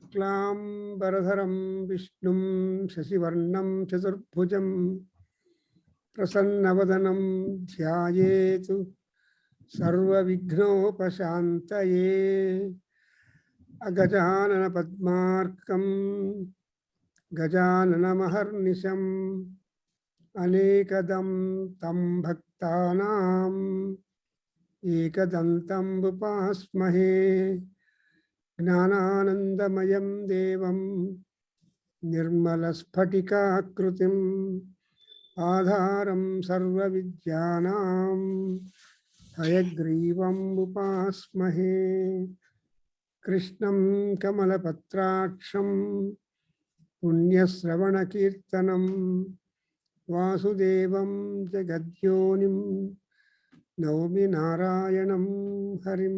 Shuklam Bharadharam Vishnum Shashivarnam Chaturbhujam Prasannavadanam Dhyayetu Sarva Vighnopashantaye Agajanana Padmarkam Gajanana Maharnisham Anekadam Tam Bhaktanam Ekadantam Upasmahe Gnananandamayam Devam Nirmalaspatikakrutim Adharam Sarva Vidyanam Hayagrivam Upasmahe Krishnam Kamalapatraksham Punyasravanakirtanam Vasudevam Jagadyonim Naumi Narayanam Harim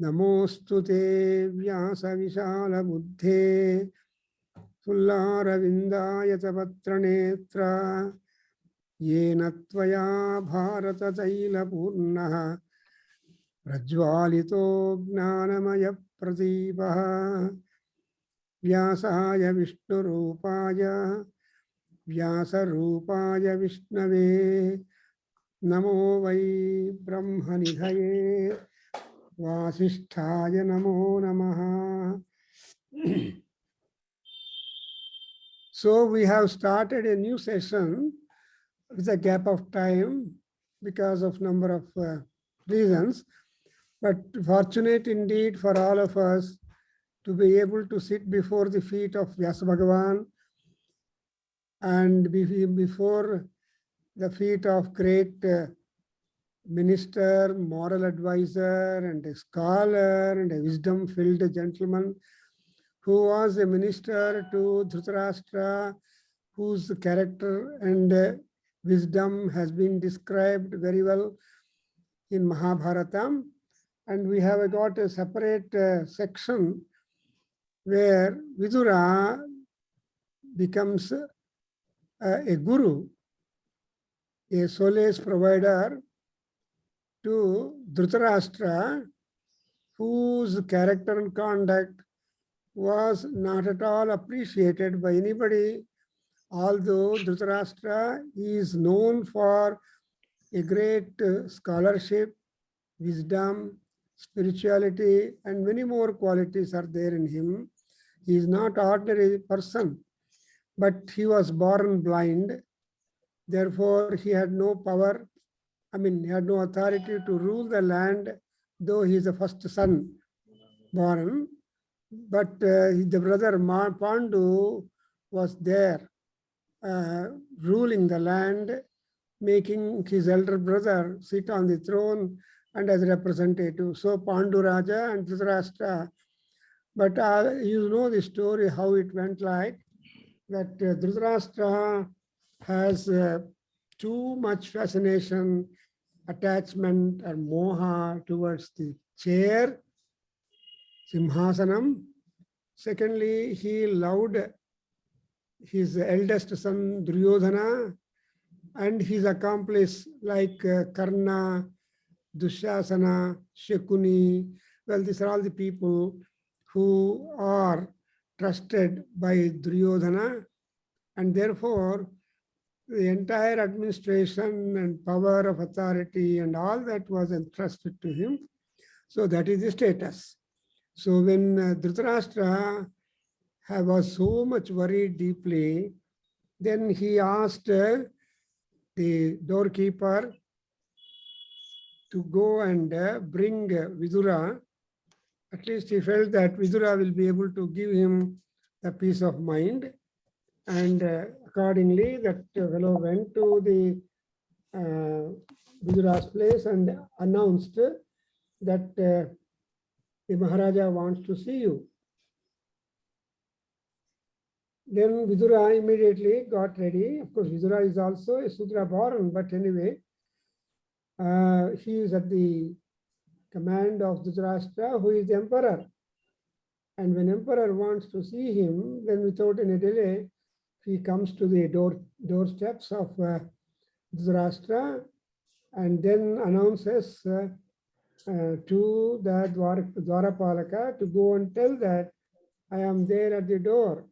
Namostute Vyasa Vishala Buddhe Tullara Vindayata Patranetra Yena Tvaya Bharata Taila Purnaha Rajvalito Gnanamaya Pradipaha Vyasaya Vishnu Rupaya Vyasa Rupaya Vishnave Namo Vai Brahmanidhaye Vasisthaya Namo Namaha. So we have started a new session with a gap of time because of number of reasons, but fortunate indeed for all of us to be able to sit before the feet of Vyasa Bhagavan and before the feet of great minister, moral advisor, and a scholar, and a wisdom-filled gentleman who was a minister to Dhritarashtra, whose character and wisdom has been described very well in Mahabharata. And we have got a separate section where Vidura becomes a guru, a solace provider to Dhritarashtra, whose character and conduct was not at all appreciated by anybody, although Dhritarashtra is known for a great scholarship, wisdom, spirituality, and many more qualities are there in him. He is not an ordinary person, but he was born blind. Therefore, he had no power. He had no authority to rule the land, though he is the first son born. But the brother Pandu was there ruling the land, making his elder brother sit on the throne and as representative. So Pandu Raja and Dhritarashtra. But you know the story, how it went like that Dhritarashtra has too much fascination, attachment, or moha towards the chair, Simhasanam. Secondly, he loved his eldest son Duryodhana and his accomplice like Karna, Dushasana, Shakuni. Well, these are all the people who are trusted by Duryodhana, and therefore the entire administration and power of authority and all that was entrusted to him. So that is the status. So when Dhritarashtra was so much worried deeply, then he asked the doorkeeper to go and bring Vidura. At least he felt that Vidura will be able to give him the peace of mind. And accordingly, that fellow went to the Vidura's place and announced that the Maharaja wants to see you. Then Vidura immediately got ready. Of course, Vidura is also a Sudra born, but anyway, he is at the command of Dhritarashtra, who is the emperor. And when emperor wants to see him, then without any delay, he comes to the doorsteps of Dhritarashtra and then announces to the Dwarapalaka to go and tell that I am there at the door.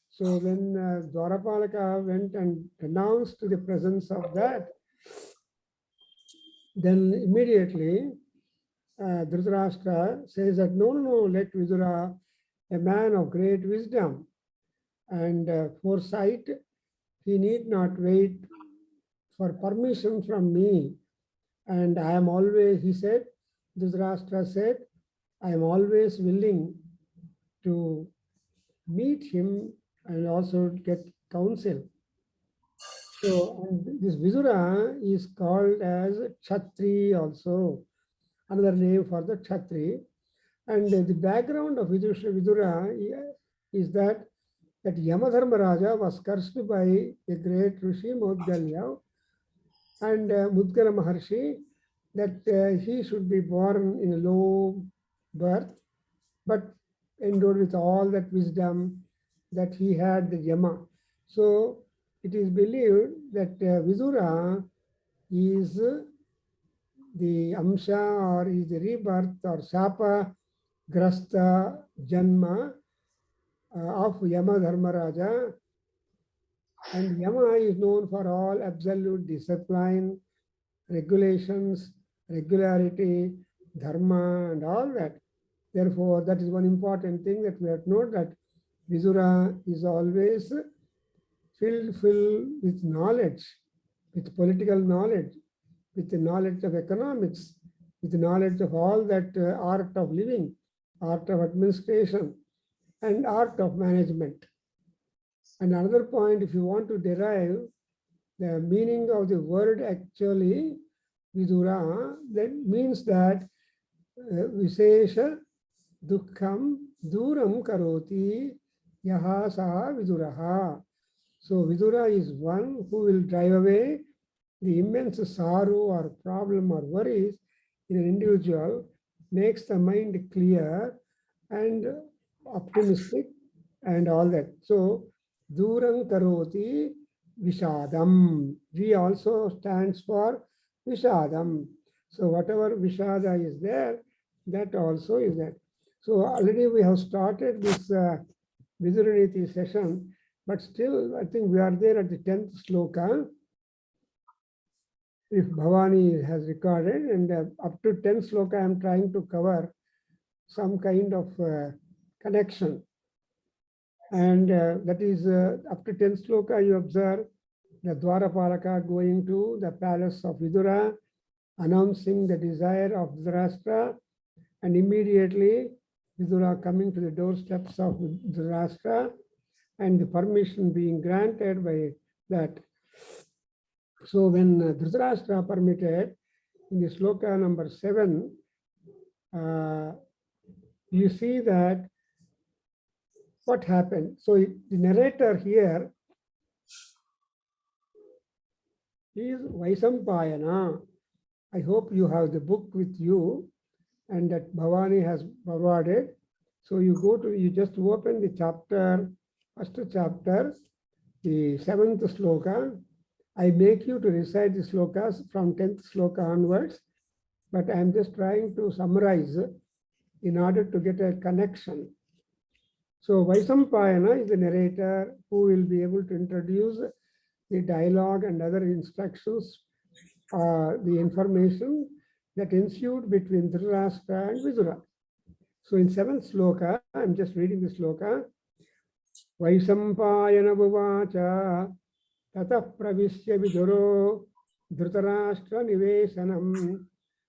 So when Dwarapalaka went and announced the presence of that, then immediately Dhritarashtra says that no, let Vidura, a man of great wisdom and foresight, he need not wait for permission from me. And I am always, he said, Dhritarashtra said, I am always willing to meet him and also get counsel. So this Vidura is called as Kshatri also, another name for the Kshatri. And the background of Vidura is that Yamadharmaraja was cursed by the great Rishi Maudgalya and Mudgala Maharshi that he should be born in a low birth, but endowed with all that wisdom that he had, the Yama. So it is believed that Vidura is the Amsha or is the rebirth or Sapa Grasta Janma of Yama Dharmaraja. And Yama is known for all absolute discipline, regulations, regularity, dharma, and all that. Therefore, that is one important thing that we have to note, that Vidura is always filled with knowledge, with political knowledge, with the knowledge of economics, with the knowledge of all that art of living, art of administration, and art of management. And another point, if you want to derive the meaning of the word actually, Vidura, that means that Vishesha Dukkham Duram Karoti Yaha Saha Viduraha. So Vidura is one who will drive away the immense sorrow or problem or worries in an individual, makes the mind clear and optimistic and all that. So Duram Karoti Vishadam. V also stands for Vishadam. So whatever Vishada is there, that also is there. So already we have started this Vidura Neeti session, but still I think we are there at the 10th sloka. If Bhavani has recorded, and up to 10th sloka I am trying to cover some kind of connection. And that is up to 10th sloka you observe the Dwarapalaka going to the palace of Vidura, announcing the desire of Dhritarashtra, and immediately Vidura coming to the doorsteps of Dhritarashtra and the permission being granted by that. So when Dhritarashtra permitted, in the sloka number 7, you see that what happened. So the narrator here is Vaisampayana. I hope you have the book with you and that Bhavani has provided. So you go to, you just open the chapter, first chapter, the 7th sloka. I make you to recite the slokas from 10th sloka onwards, but I am just trying to summarize in order to get a connection. So Vaisampayana is the narrator who will be able to introduce the dialogue and other instructions, the information that ensued between Dhritarashtra and Vidura. So in 7th sloka, I'm just reading the sloka. Vaisampayana Buvacha Tata Pravishya Viduro Dhritarashtra Nivesanam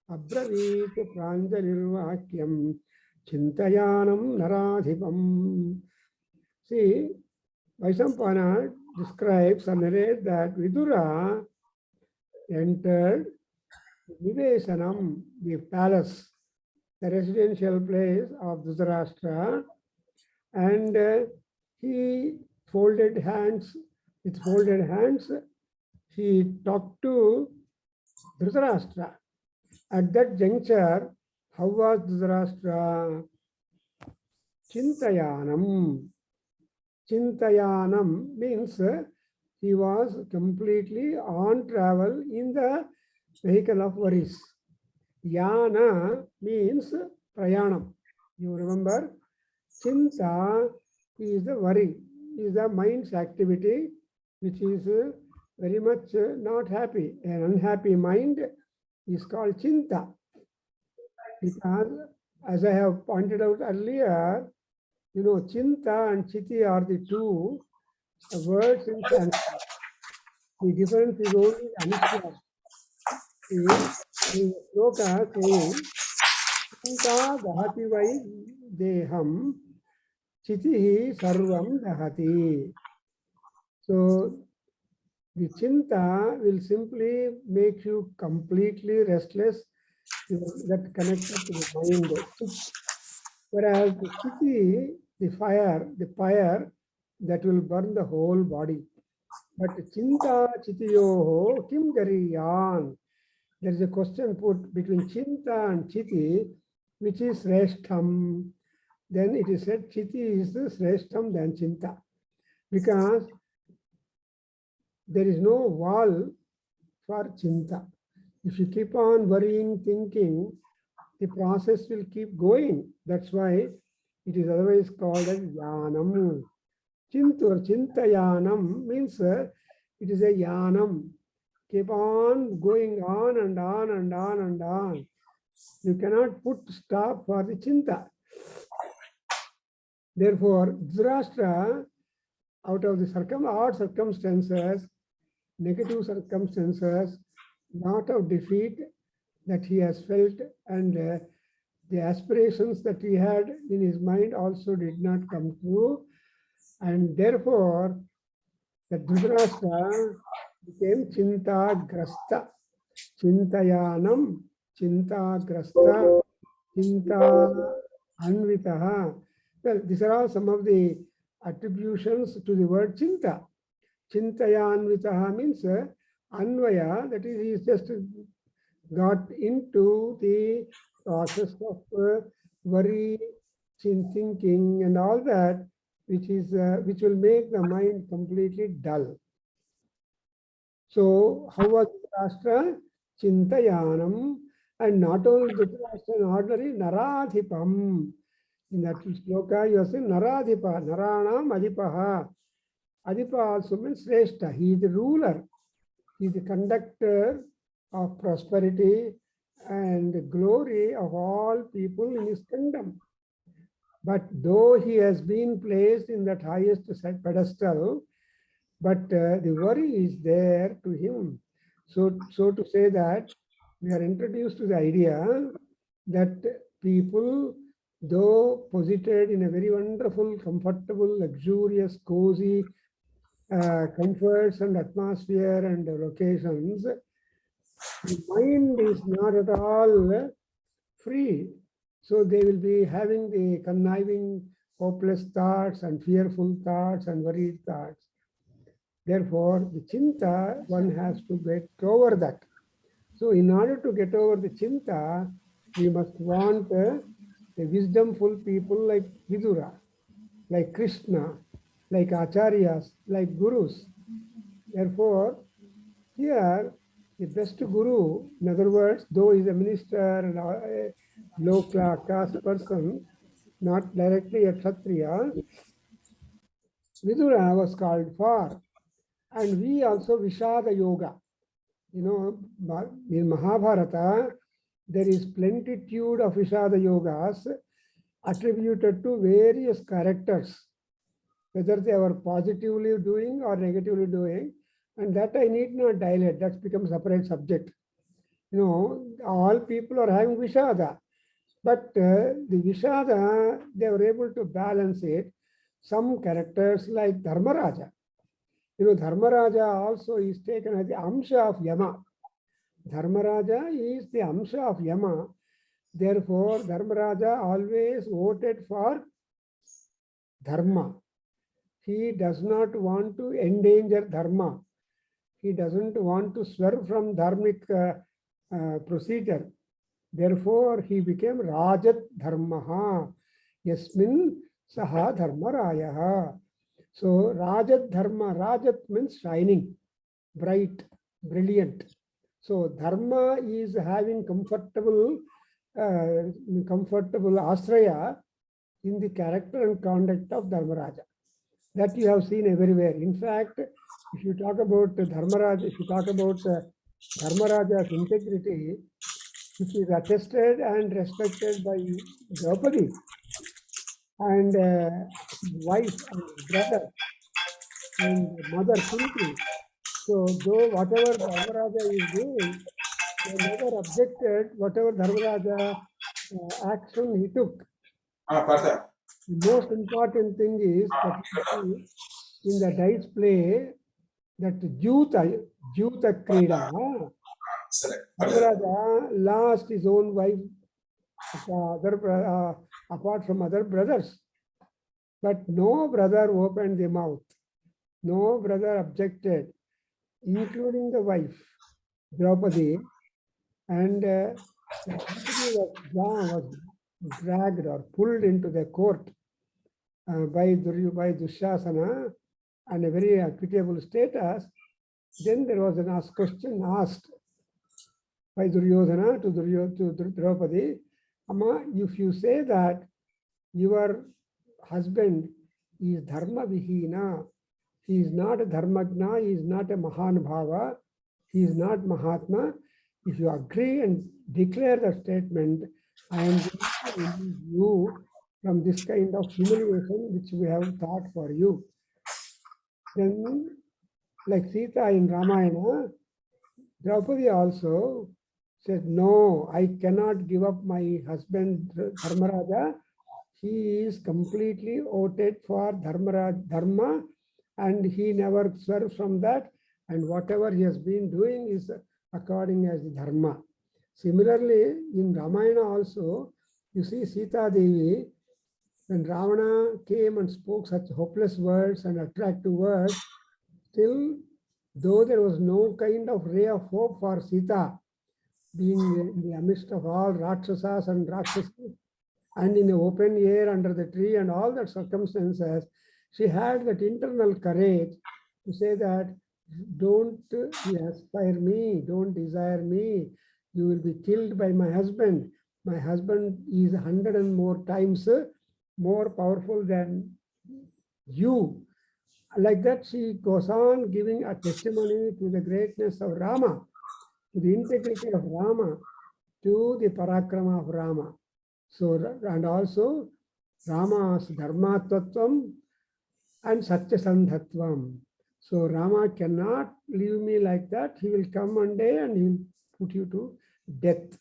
Abravit Pranjalirvakyam Chintayanam Naradhipam. See, Vaisampayana describes or narrates that Vidura entered Nivesanam, the palace, the residential place of Dhritarashtra, and he folded hands. With folded hands, he talked to Dhritarashtra. At that juncture, how was Dhritarashtra? Chintayanam. Chintayanam means he was completely on travel in the vehicle of worries. Yana means prayanam. You remember, Chinta is the worry, is the mind's activity, which is very much not happy. An unhappy mind is called Chinta. Because, as I have pointed out earlier, you know, Chinta and Chiti are the two words in Sanskrit. The difference is only Anushwar. See, the sloka saying, Chinta dahati vai deham, Chitihi sarvam dahati. So, the Chinta will simply make you completely restless, that connected to the mind. Whereas the Chiti, the fire that will burn the whole body. But Chinta Chitiyoho Kim Jariyan. There is a question put between Chinta and Chiti, which is Sreshtham. Then it is said Chiti is the Sreshtham than Chinta. Because there is no wall for Chinta. If you keep on worrying, thinking, the process will keep going. That's why it is otherwise called as Yanam. Chintur, Chintayanam means it is a Yanam. Keep on going on and on and on and on. You cannot put stop for the Chinta. Therefore, Dhritarashtra, out of the odd circumstances, negative circumstances, lot of defeat that he has felt, and the aspirations that he had in his mind also did not come true. And therefore, the Dhritarashtra became Chintagrasta. Chintayanam, Chintagrasta, Chinta Anvitaha. Well, these are all some of the attributions to the word Chinta. Chintayanvitaha means Anvaya, that is, he is just got into the process of worry, thinking, and all that, which will make the mind completely dull. So, how was Dhritarashtra? Chintayanam, and not only Dhritarashtra, an ordinary Naradhipam. In that sloka, you are saying Naradhipa, Naranam Adipaha. Adipa also means Sreshta. He is the ruler. He is the conductor of prosperity and glory of all people in his kingdom. But though he has been placed in that highest pedestal, but the worry is there to him. So to say that we are introduced to the idea that people, though posited in a very wonderful, comfortable, luxurious, cozy comforts and atmosphere and locations, the mind is not at all free. So they will be having the conniving, hopeless thoughts and fearful thoughts and worried thoughts. Therefore, the Chinta, one has to get over that. So in order to get over the Chinta, we must want a wisdomful people like Vidura, like Krishna, like Acharyas, like Gurus. Therefore, here, the best Guru, in other words, though he is a minister and a low class caste person, not directly a Kshatriya, Vidura was called for. And we also Vishada Yoga. You know, in Mahabharata, there is plenitude of Vishada Yogas attributed to various characters, whether they were positively doing or negatively doing. And that I need not dilate, that's become a separate subject. You know, all people are having Vishada, but the Vishada, they were able to balance it. Some characters like Dharmaraja, you know, Dharmaraja also is taken as the Amsha of Yama. Dharmaraja is the Amsha of Yama. Therefore, Dharmaraja always voted for Dharma. He does not want to endanger Dharma. He doesn't want to swerve from dharmic procedure. Therefore, he became Rajat Dharmaha. Yasmin Saha Dharmarayaha. So, Rajat Dharma, Rajat means shining, bright, brilliant. So dharma is having comfortable ashraya in the character and conduct of Dharmaraja. That you have seen everywhere. In fact, if you talk about Dharmaraja, if you talk about Dharmaraja's integrity, it is attested and respected by Draupadi and wife and brother and mother Kunti. So though whatever Dharmaraja is doing, they never objected whatever Dharmaraja action he took. The most important thing is that in the dice play, that Juta Krida, Dharmaraja lost his own wife apart from other brothers. But no brother opened the mouth. No brother objected, including the wife, Draupadi, and Draupadi was dragged or pulled into the court by Dushasana and a very equitable status. Then there was a question asked by Duryodhana to Draupadi, Amma, if you say that your husband is dharma vihina, he is not a dharmagna, he is not a mahanubhava, he is not Mahatma. If you agree and declare the statement, I am going to release you from this kind of humiliation which we have thought for you. Then, like Sita in Ramayana, Draupadi also said, no, I cannot give up my husband Dharmaraja. He is completely voted for Dharma, and he never swerves from that. And whatever he has been doing is according as the Dharma. Similarly, in Ramayana also, you see Sita Devi, when Ravana came and spoke such hopeless words and attractive words, still, though there was no kind of ray of hope for Sita, being in the midst of all Rakshasas and Rakshasas, and in the open air under the tree and all that circumstances, she had that internal courage to say that, don't aspire me, don't desire me, you will be killed by my husband. My husband is 100 and more times more powerful than you. Like that, she goes on giving a testimony to the greatness of Rama, to the integrity of Rama, to the parakrama of Rama. So, and also Rama's dharmatvatvam and satyasandhatvam. So Rama cannot leave me like that. He will come one day and he will put you to death.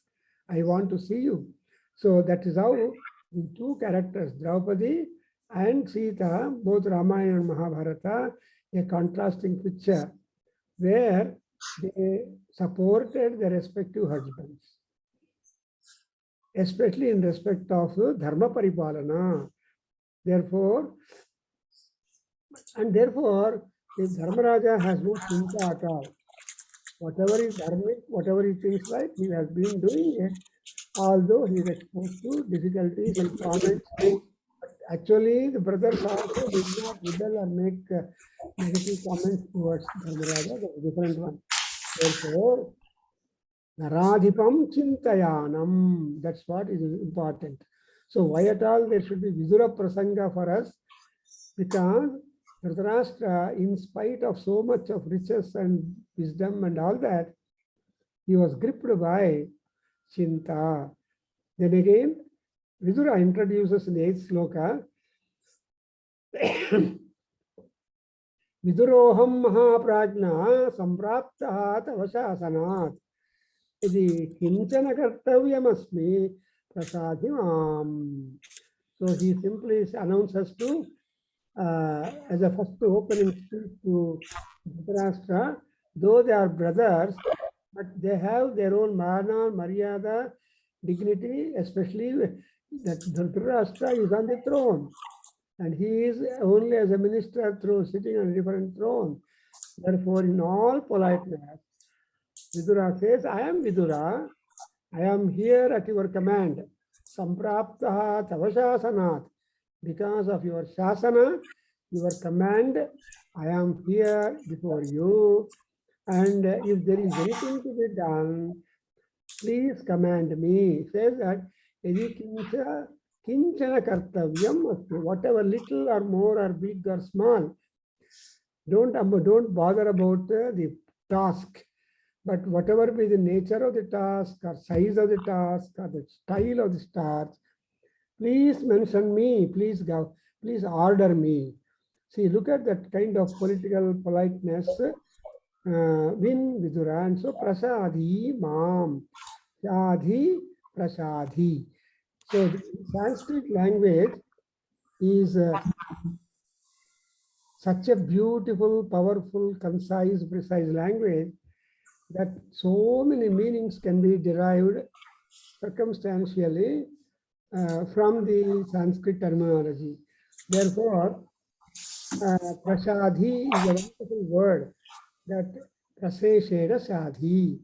I want to see you. So that is how the two characters, Draupadi and Sita, both Ramayana and Mahabharata, a contrasting picture where they supported their respective husbands, especially in respect of dharma paripalana. Therefore, if Dharmaraja has no chinta at all, whatever is dharmic, whatever he thinks right, he has been doing it, although he is exposed to difficulties and comments. Actually, the brothers also did not rebel or make negative comments towards Dharmaraja. That's a different one. Therefore, Naradhipam Chintayanam. That's what is important. So why at all there should be Vidura Prasanga for us? Because Dhritarashtra, in spite of so much of riches and wisdom and all that, he was gripped by Chinta. Then again, Vidura introduces in the 8th sloka, Viduroham Mahaprajna Sampraptaha Tavasasanat. Idi Kinchana Kartavyamasmi Prasadhimam. So he simply announces to, as a first opening speech to Dhritarashtra, though they are brothers, but they have their own mana, maryada, dignity, especially that Dhritarashtra is on the throne. And he is only as a minister sitting on a different throne. Therefore, in all politeness, Vidura says, I am Vidura. I am here at your command. Sampraptaha tavasasanat. Because of your shasana, your command, I am here before you. And if there is anything to be done, please command me. Says that yadi kinchana kartavyam asti, whatever little or more or big or small, don't bother about the task. But whatever be the nature of the task or size of the task or the style of the task, please mention me, please go, please order me. See, look at that kind of political politeness. Win Vidura, and so Prasadhi Mam. Shadhi Prasadhi. So the Sanskrit language is such a beautiful, powerful, concise, precise language that so many meanings can be derived circumstantially from the Sanskrit terminology. Therefore, Prasadhi is a wonderful word that Prasesheda Sadhi.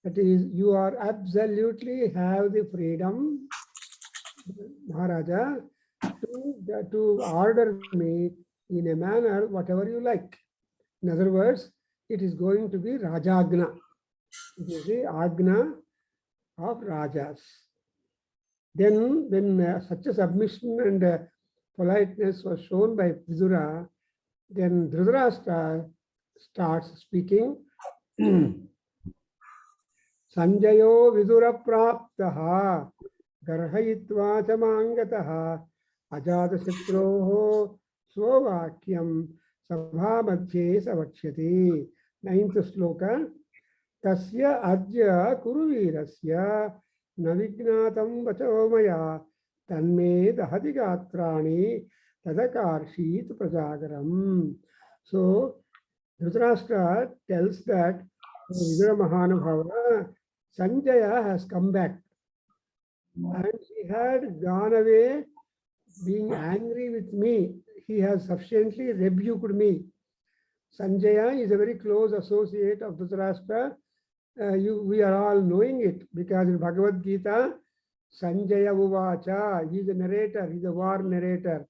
That is, you are absolutely have the freedom, Maharaja, to order me in a manner whatever you like. In other words, it is going to be Rajagna. It is the Agna of Rajas. Then, when such a submission and politeness was shown by Vidura, then Dhritarashtra starts speaking. Sanjayo Vidura Praptaha Garhayitva Chamangataha Ajadashatroho Svovakyam Sabha Madhye Savachyati. 9th sloka. Tasya Adya Kuruvirasya Navignatam Vachamaya Tanme Dahati Gatrani Tadakarshit Prajagaram. So Dhritarashtra tells that Vidura Mahanubhava, Sanjaya has come back and he had gone away being angry with me. He has sufficiently rebuked me. Sanjaya is a very close associate of Dhritarashtra. We are all knowing it because in Bhagavad Gita, Sanjaya Uvacha, he is a narrator, he is a war narrator,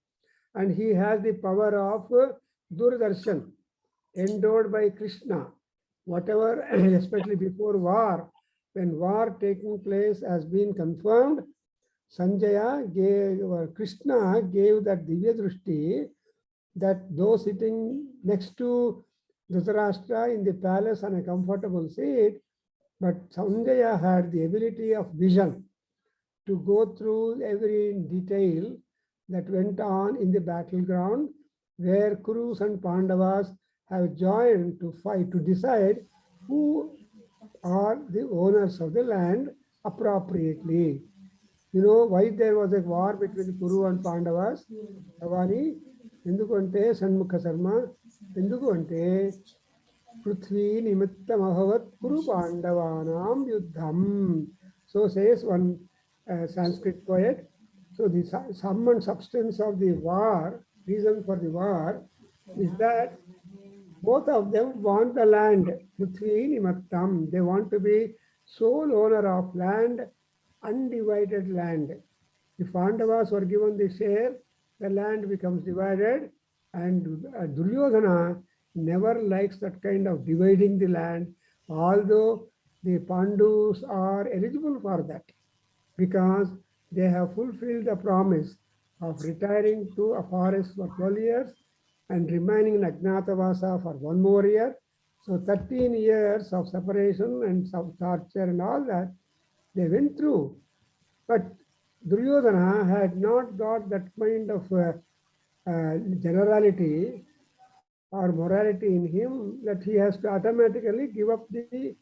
and he has the power of Durdarshan, endowed by Krishna. Whatever, especially before war, when war taking place has been confirmed, Sanjaya gave, or Krishna gave that Divya Drishti that those sitting next to Dhritarashtra in the palace on a comfortable seat, but Sanjaya had the ability of vision to go through every detail that went on in the battleground where Kurus and Pandavas have joined to fight, to decide who are the owners of the land appropriately. You know why there was a war between Kuru and Pandavas? Avani, Endukante, Sanmukha Sarma, Endukante, Prithvi Nimittam Ahavat Kuru Pandavanam Yuddham. So says one Sanskrit poet. So the sum and substance of the war, reason for the war, is that both of them want the land, Prithvi Nimattam. They want to be sole owner of land, undivided land. If Pandavas were given the share, the land becomes divided, and Duryodhana never likes that kind of dividing the land, although the Pandus are eligible for that because they have fulfilled the promise of retiring to a forest for 12 years and remaining in Ajnatavasa for 1 more year. So 13 years of separation and some torture and all that they went through. But Duryodhana had not got that kind of generality or morality in him that he has to automatically give up the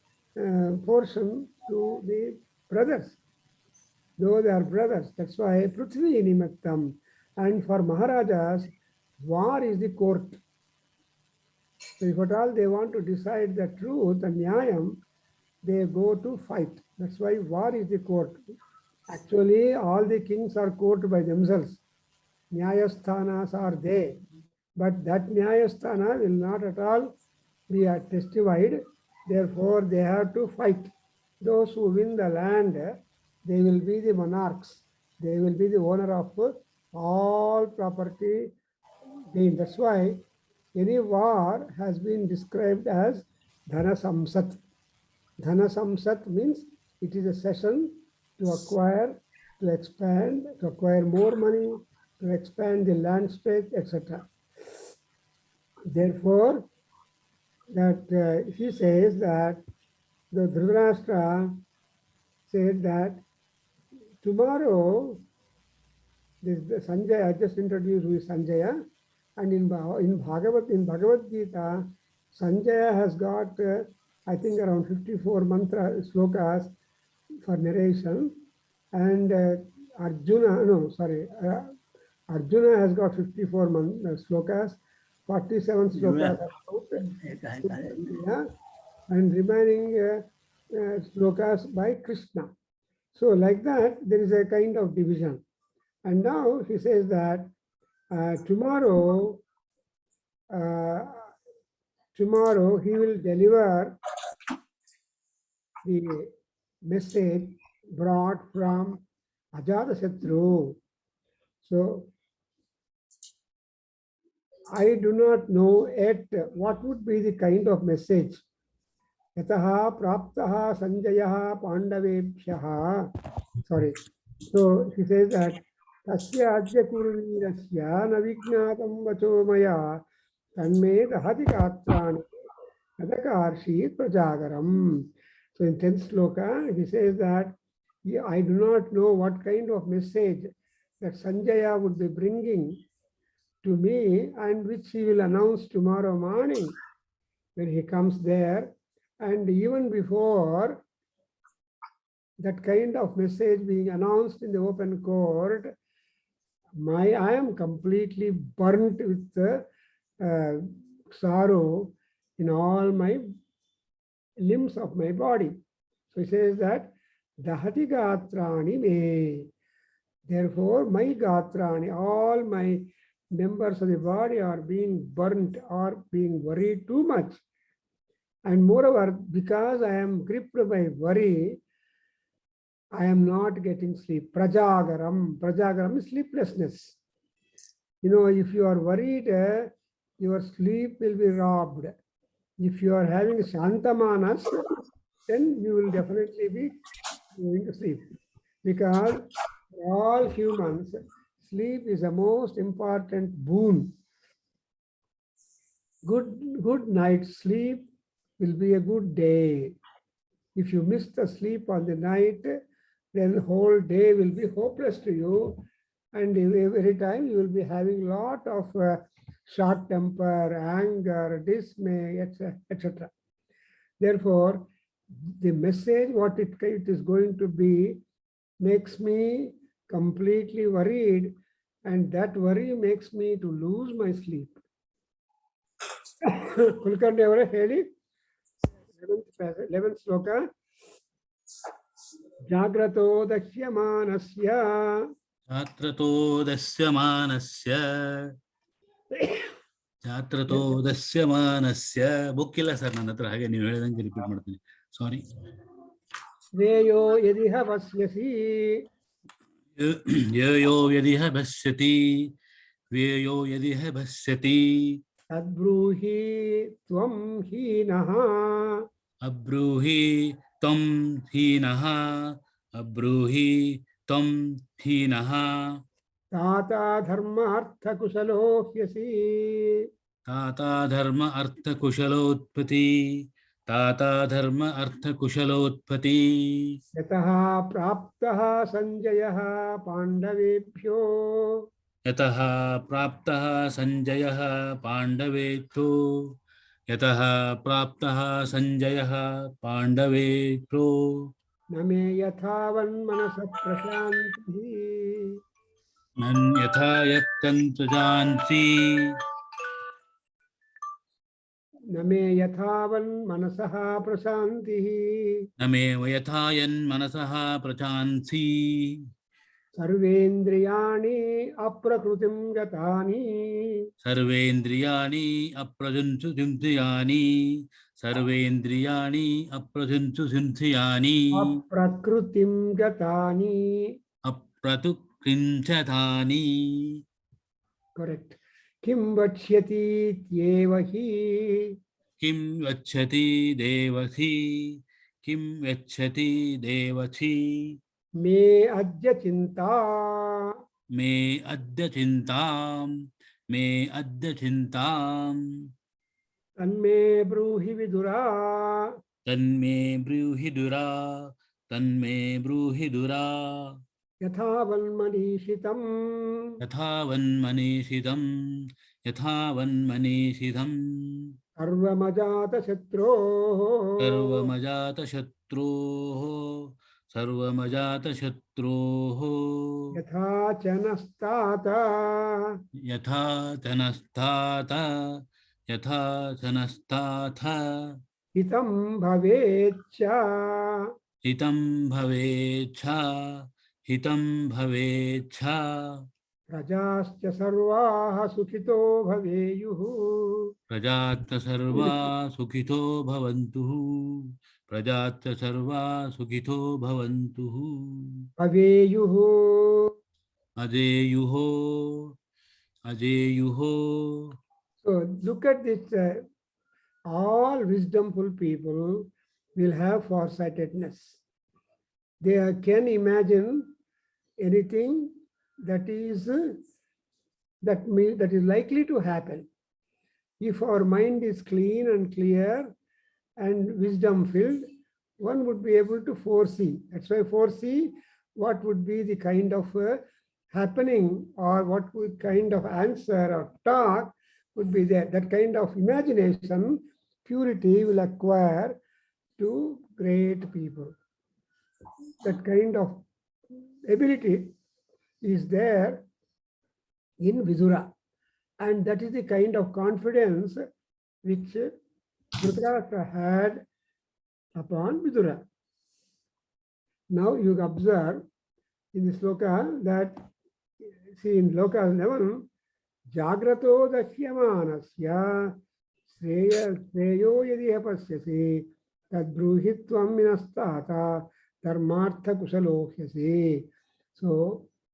portion to the brothers. Though they are brothers, that's why Prithvi Nimattam. And for Maharajas, war is the court. So if at all they want to decide the truth and Nyayam, they go to fight. That's why war is the court. Actually, all the kings are court by themselves. Nyayasthanas are they. But that Nyayasthana will not at all be testified. Therefore, they have to fight. Those who win the land, they will be the monarchs. They will be the owner of all property gain. That's why any war has been described as Dhana Samsat. Dhana Samsat means it is a session to acquire, to expand, to acquire more money, to expand the land space, etc. Therefore, that he says that the Dhritarashtra said that tomorrow, this the Sanjaya, I just introduced who is Sanjaya, and in Bhagavad Gita, Sanjaya has got, I think, around 54 mantra slokas for narration, and Arjuna has got 54 slokas, 47 slokas and remaining slokas by Krishna. So like that, there is a kind of division. And now he says that tomorrow he will deliver the message brought from Ajatashatru. So I do not know yet what would be the kind of message. Yataha praptaha sanjayaha pandavebhyaha. Sorry. So he says that Tasya adya kurvirasya navignatam vacho maya tanme dahati katrani adakarshi prajagaram. So in 10th sloka, he says that I do not know what kind of message that Sanjaya would be bringing to me and which he will announce tomorrow morning when he comes there. And even before that kind of message being announced in the open court, I am completely burnt with sorrow in all my limbs of my body. So he says that Dahati Gatrani me. Therefore, my Gatrani, all my members of the body are being burnt or being worried too much. And moreover, because I am gripped by worry, I am not getting sleep. Prajagaram. Prajagaram is sleeplessness. You know, if you are worried, your sleep will be robbed. If you are having Shantamanas, then you will definitely be going to sleep. Because for all humans, sleep is the most important boon. Good night's sleep will be a good day. If you miss the sleep on the night, then the whole day will be hopeless to you. And every time you will be having a lot of short temper, anger, dismay, etc. Therefore, the message, what it is going to be, makes me completely worried, and that worry makes me to lose my sleep. Kulkarni avare heli 11th sloka. Jagrato daksyamanasya. Jagrato dasyamanasya. Jagrato dasyamanasya. Book illa sir ನನ್ನ ಹತ್ರ ಹಾಗೆ ನೀವು ಹೇಳಿದಂಗೆ repeat ಮಾಡ್ತೀನಿ. Sorry. Veyo yadiha vasyasi. Yo yadiha bhasyati. Veyo yadiha bhasyati. Tadbruhi tvam hinaha. Abruhi tam hinaha. Abruhi tam hinaha. Tata dharma artha kusalo hyasi. Tata dharma artha kushalotpati. Tata dharma artha kushalotpati. Yataha praptaha sanjayaha pandavebhyo. Yataha praptaha sanjayaha pandavebhyo. Yataha praptaha sanjayaha pandavebhyo. Name yathavan manasa prashantihi. Man yatha yaktan prajanti. Name yathavan manasaha prashantihi. Name yathayan manasaha prajanti. Sarvendriyani aprakrutim gatani. Sarvendriyani aprajuntu simthiyani. Sarvendriyani aprajuntu simthiyani. Aprakrutim gatani. Apratukrinchathani. Correct. Kim vachyati tyevahi. किं यच्छति देवसी किं यच्छति देवसी मे अद्य चिंता मे अद्य चिन्तां तन्मे ब्रूहि विदुरा तन्मे ब्रूहि दुरा यथा वन्मनीषितम् यथा वन्मनीषितम् सर्वमजातशत्रोः यथा च नस्तात यथा च नस्ताथ हितं भवेच्च हितं भवेच्छ प्रजाश्च सर्वाः सुखितो भवेयुः प्रजात् सर्वा सुखितो भवन्तु भवेयुः अजेयुः So look at this, all wisdomful people will have foresightedness. They can imagine anything that is likely to happen. If our mind is clean and clear and wisdom filled, one would be able to foresee. That's why foresee what would be the kind of happening or what would kind of answer or talk would be there. That kind of imagination, purity will acquire to great people. That kind of ability is there in Vidura. And that is the kind of confidence which Dhritarashtra had upon Vidura. Now you observe in this sloka that, see in sloka 11, Jagrato Dashyamanasya Shreyo Yadi Pasyasi Tad Bruhitvam Minastata Dharmartha Kusalohyasi. So,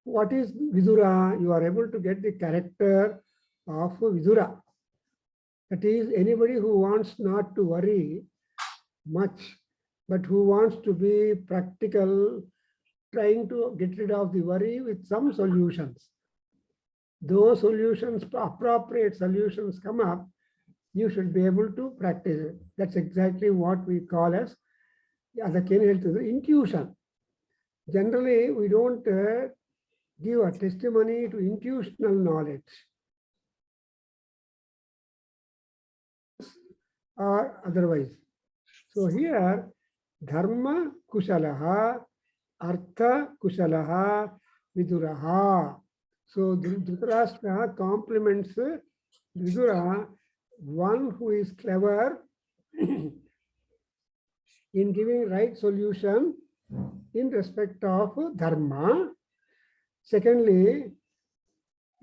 what is Vidura? You are able to get the character of Vidura. That is, anybody who wants not to worry much, but who wants to be practical, trying to get rid of the worry with some solutions. Those solutions, appropriate solutions come up, you should be able to practice it. That's exactly what we call as intuition. Generally, we don't give a testimony to intuitional knowledge or otherwise. So here, dharma kushalaha, artha kushalaha, viduraha. So Dhritarashtra compliments Vidura, one who is clever in giving right solution in respect of dharma. Secondly,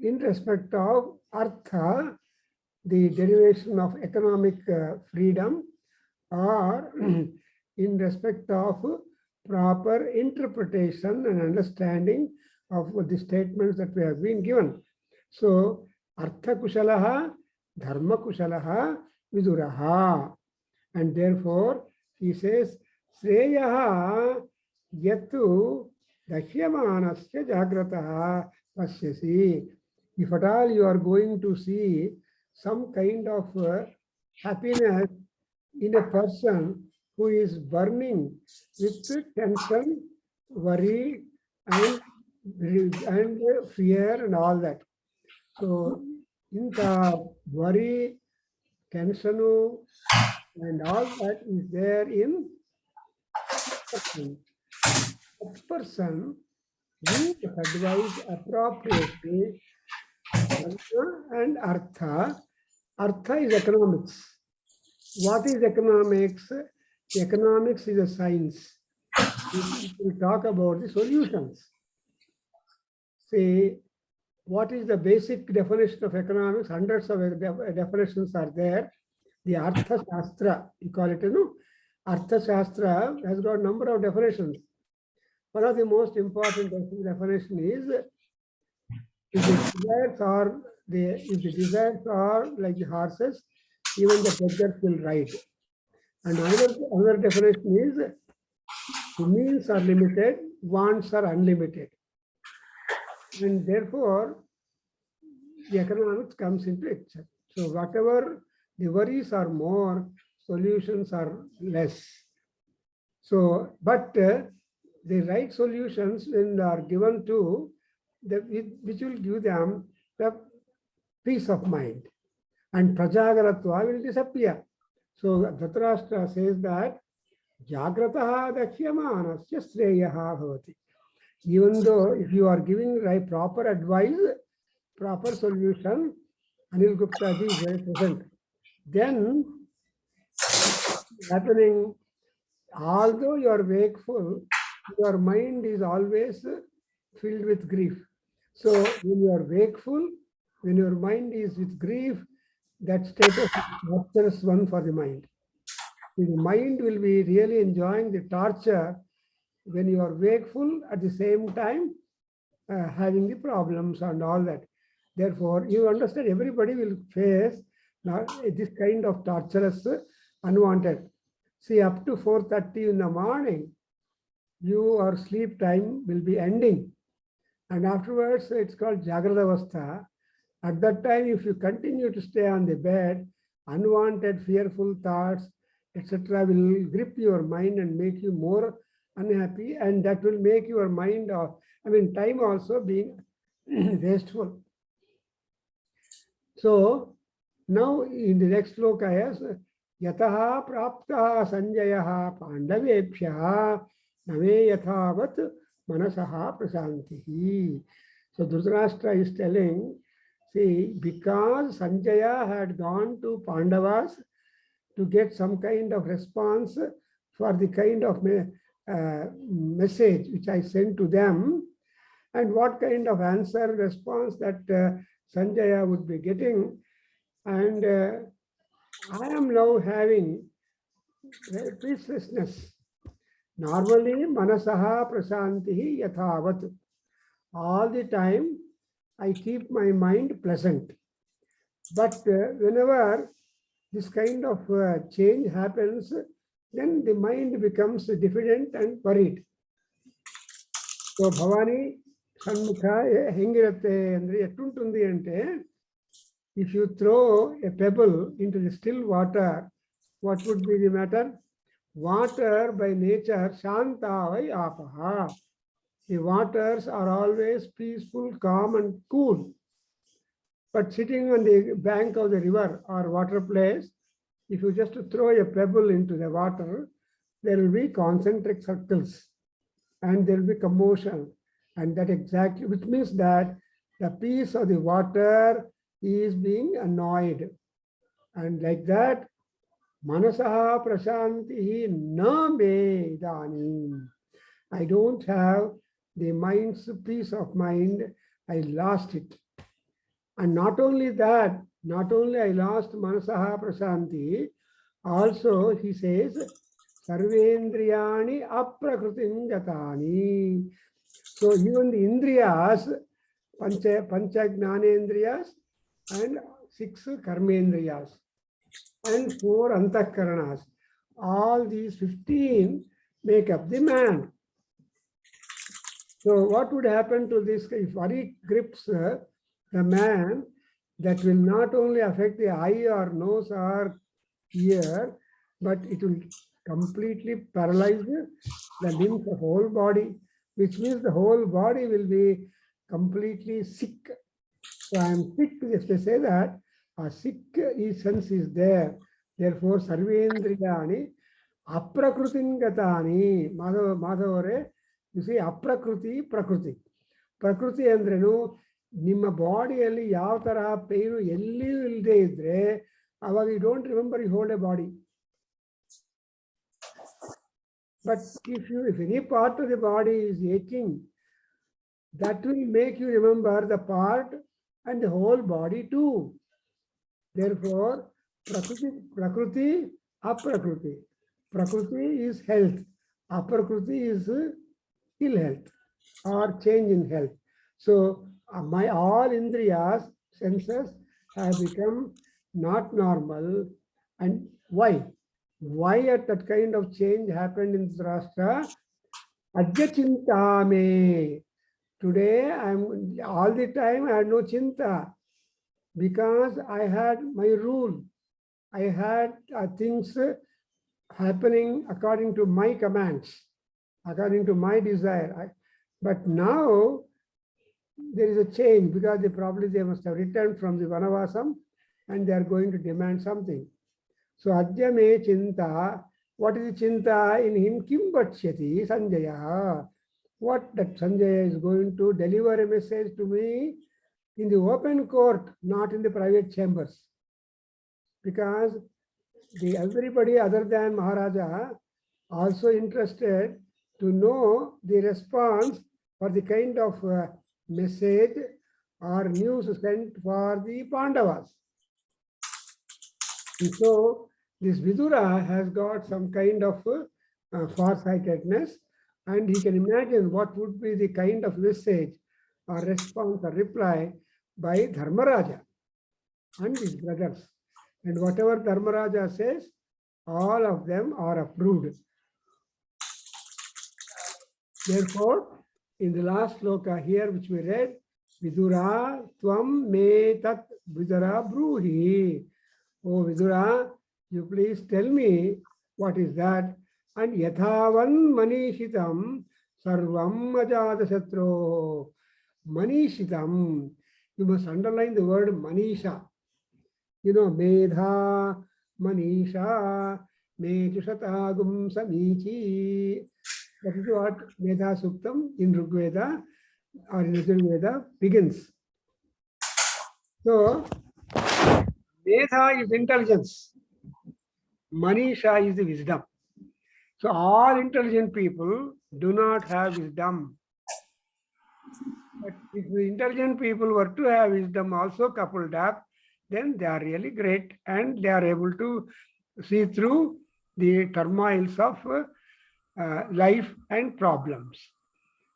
in respect of artha, the derivation of economic freedom, or in respect of proper interpretation and understanding of the statements that we have been given. So, artha kushalaha, dharma kushalaha, viduraha. And therefore, he says, Sreyaha yatu dashyamanasya jagrataha pasyasi. If at all you are going to see some kind of happiness in a person who is burning with tension, worry, and fear and all that. So, in the worry, tension, and all that is there in person. That person will advise appropriately and artha. Artha is economics. What is economics? Economics is a science. We talk about the solutions. See, what is the basic definition of economics? Hundreds of definitions are there. The Artha Shastra, you call it, Artha Shastra has got a number of definitions. One of the most important definition is, if the desires are like the horses, even the beggars will ride. And another definition is the means are limited, wants are unlimited. And therefore, the economics comes into picture. So whatever the worries are more, solutions are less. So, but the right solutions when they are given to which will give them the peace of mind, and prajagaratva will disappear. So Dhritarashtra says that jagrataha daksyamanasya sreyaha bhavati. Even though if you are giving right proper advice, proper solution, Anil Gupta ji is very present. Then happening, although you are wakeful, your mind is always filled with grief. So when you are wakeful, when your mind is with grief, that state of torturous one for the mind. The mind will be really enjoying the torture when you are wakeful, at the same time having the problems and all that. Therefore, you understand everybody will face this kind of torturous, unwanted. See, up to 4:30 in the morning, your sleep time will be ending. And afterwards, it's called Jagrata Avastha. At that time, if you continue to stay on the bed, unwanted, fearful thoughts, etc., will grip your mind and make you more unhappy, and that will make your mind, time also being wasteful. So now in the next sloka is yataha praptaha sanjayaha pandavebhyaha name yathavat manasaha prasantihi. So Dhritarashtra is telling, see, because Sanjaya had gone to Pandavas to get some kind of response for the kind of message which I sent to them, and what kind of answer response that Sanjaya would be getting. And I am now having peacelessness. Normally, manasaha prasantihi yathavat. All the time, I keep my mind pleasant. But whenever this kind of change happens, then the mind becomes diffident and worried. So Bhavani Shanmukha hengirate andre ettuntundi ante, if you throw a pebble into the still water, what would be the matter? Water by nature shantavai apaha. The waters are always peaceful, calm and cool. But sitting on the bank of the river or water place, if you just throw a pebble into the water, there will be concentric circles and there will be commotion. And that exactly, which means that the peace of the water is being annoyed. And like that, manasaha prashantihi na me idanim. I don't have the mind's peace of mind. I lost it. And not only that, not only I lost manasaha prasanti, also he says, sarvendriyani aprakritim jatani. So even the indriyas, pancha gnanendriyas and 6 karmendriyas and 4 antahkaranas, all these 15 make up the man. So what would happen to this? If worry grips the man, that will not only affect the eye or nose or ear, but it will completely paralyze the limbs of whole body, which means the whole body will be completely sick. So I am sick, if they say that, a sick sense is there. Therefore, sarvendriyani aprakrutin gatani. Madhavare, you see, aprakruti, prakriti. Prakriti andrenu, ನಿಮ್ಮ ಬಾಡಿಯಲ್ಲಿ ಯಾವ ತರ pain ಎಲ್ಲಿಯೂ ಇಲ್ಲದೆ ಇದ್ರೆ ಅವಾಗ you don't remember you hold a body. But if any part of the body is aching, that will make you remember the part and the whole body too. Therefore, prakriti, aprakruti. Prakriti is health. Aprakruti is ill health or change in health. So my all indriyas, senses, have become not normal, And why? Why that kind of change happened in Dhritarashtra? Adya chinta me. Today, I'm all the time I had no chinta because I had my rule. I had things happening according to my commands, according to my desire. But now there is a change because they must have returned from the Vanavasam and they are going to demand something. So Adya me chinta. What is the chinta in him? Kim bachyati Sanjaya. What that Sanjaya is going to deliver a message to me in the open court, not in the private chambers. Because everybody other than Maharaja also interested to know the response for the kind of message or news sent for the Pandavas. And so this Vidura has got some kind of farsightedness, and he can imagine what would be the kind of message or response or reply by Dharmaraja and his brothers. And whatever Dharmaraja says, all of them are approved. Therefore, in the last sloka here, which we read, Vidura tvam me tat Vidura bruhi. Oh Vidura, you please tell me what is that? And yathavan manishitam sarvam ajata shatro. Manishitam. You must underline the word manisha. You know, medha, manisha, mejushatagum samichi. That is what Medha Suktam in Rigveda or in Yajurveda begins. So, Medha is intelligence. Manisha is the wisdom. So, all intelligent people do not have wisdom. But if the intelligent people were to have wisdom also coupled up, then they are really great and they are able to see through the turmoils of life and problems.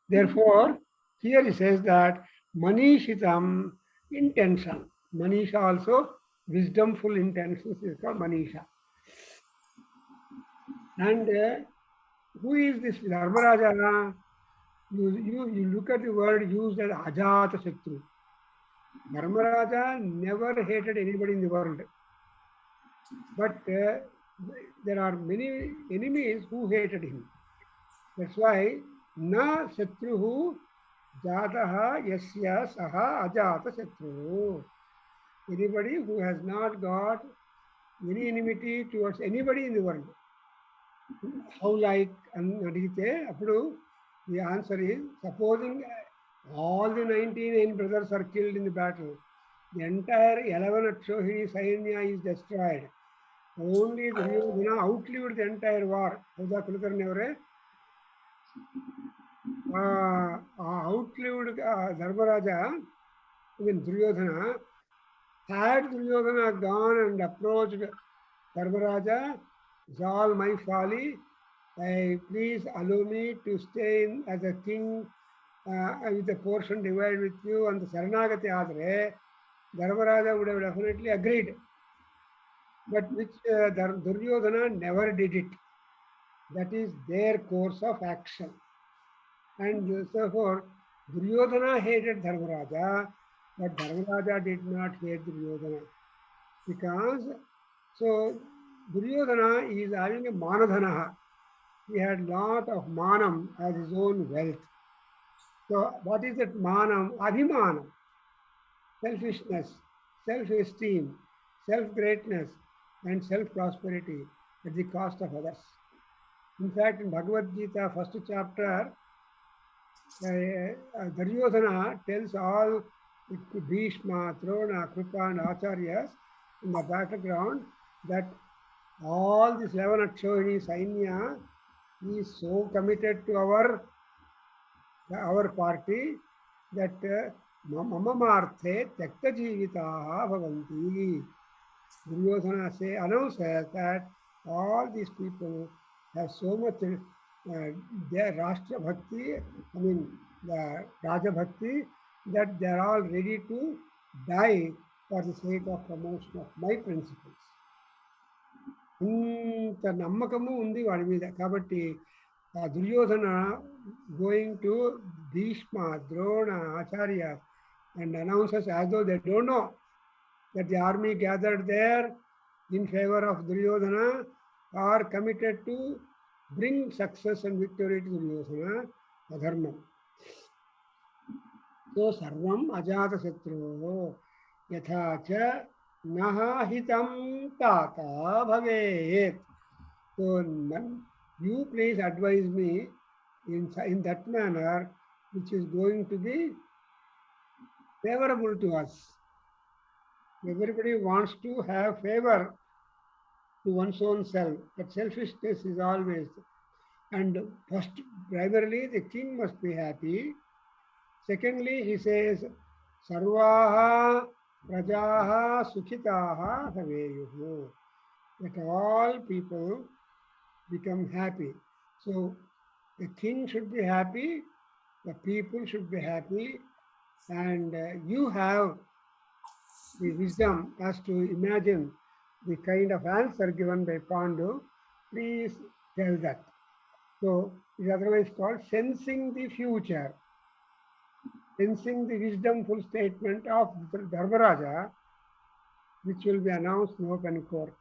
Therefore, here he says that manishitam, intention. Manisha also, wisdomful intentions is called manisha. And who is this Dharmaraja? You look at the word used as Ajata Shatru. Dharmaraja never hated anybody in the world. But there are many enemies who hated him. That's why na shatruhu jataha yasya saha ajata shatruhu. Anybody who has not got any enmity towards anybody in the world. How like the answer is, supposing all the 99 brothers are killed in the battle, the entire 11 Akshohini Sainya is destroyed. Only Duryodhana outlived the entire war. Howda Kulkarni outlived Dharmaraja, even Duryodhana. Had Duryodhana gone and approached Dharmaraja, it's all my folly. Please allow me to stay as a king with a portion divided with you and the Saranagati Adre. Dharmaraja would have definitely agreed. But which Duryodhana never did it. That is their course of action. And therefore, Duryodhana hated Dharmaraja, but Dharmaraja did not hate Duryodhana. Because, so Duryodhana is having a manadhanaha. He had lot of manam as his own wealth. So what is that manam? Abhimanam. Selfishness, self-esteem, self-greatness, and self-prosperity at the cost of others. In fact, in Bhagavad Gita, first chapter, Duryodhana tells all Bhishma, Drona, Kripa, and Acharyas in the battleground that all this 11 Akshohini Sainya is so committed to our party that Mamamarthe Tekta Jivitaha Bhavanti. Duryodhana announces that all these people have so much their Rashtra Bhakti, the Raja Bhakti, that they are all ready to die for the sake of promotion of my principles. అంత నమ్మకము ఉంది వాడి మీద. కాబట్టి ఆ Duryodhana going to Bhishma, Drona, Acharya and announces as though they don't know that the army gathered there in favor of Duryodhana are committed to bring success and victory to Duryodhana, adharma. So sarvam ajata satru yatha cha naha hitam tata bhavet. So you please advise me in that manner which is going to be favorable to us. Everybody wants to have favor to one's own self, but selfishness is always. And first, primarily, the king must be happy. Secondly, he says, Sarvaha prajaha sukhitaha bhaveyuhu. That all people become happy. So the king should be happy, the people should be happy, and you have the wisdom as to imagine the kind of answer given by Pandu. Please tell that. So it is otherwise called sensing the future, sensing the wisdomful statement of Dharmaraja, which will be announced in open court.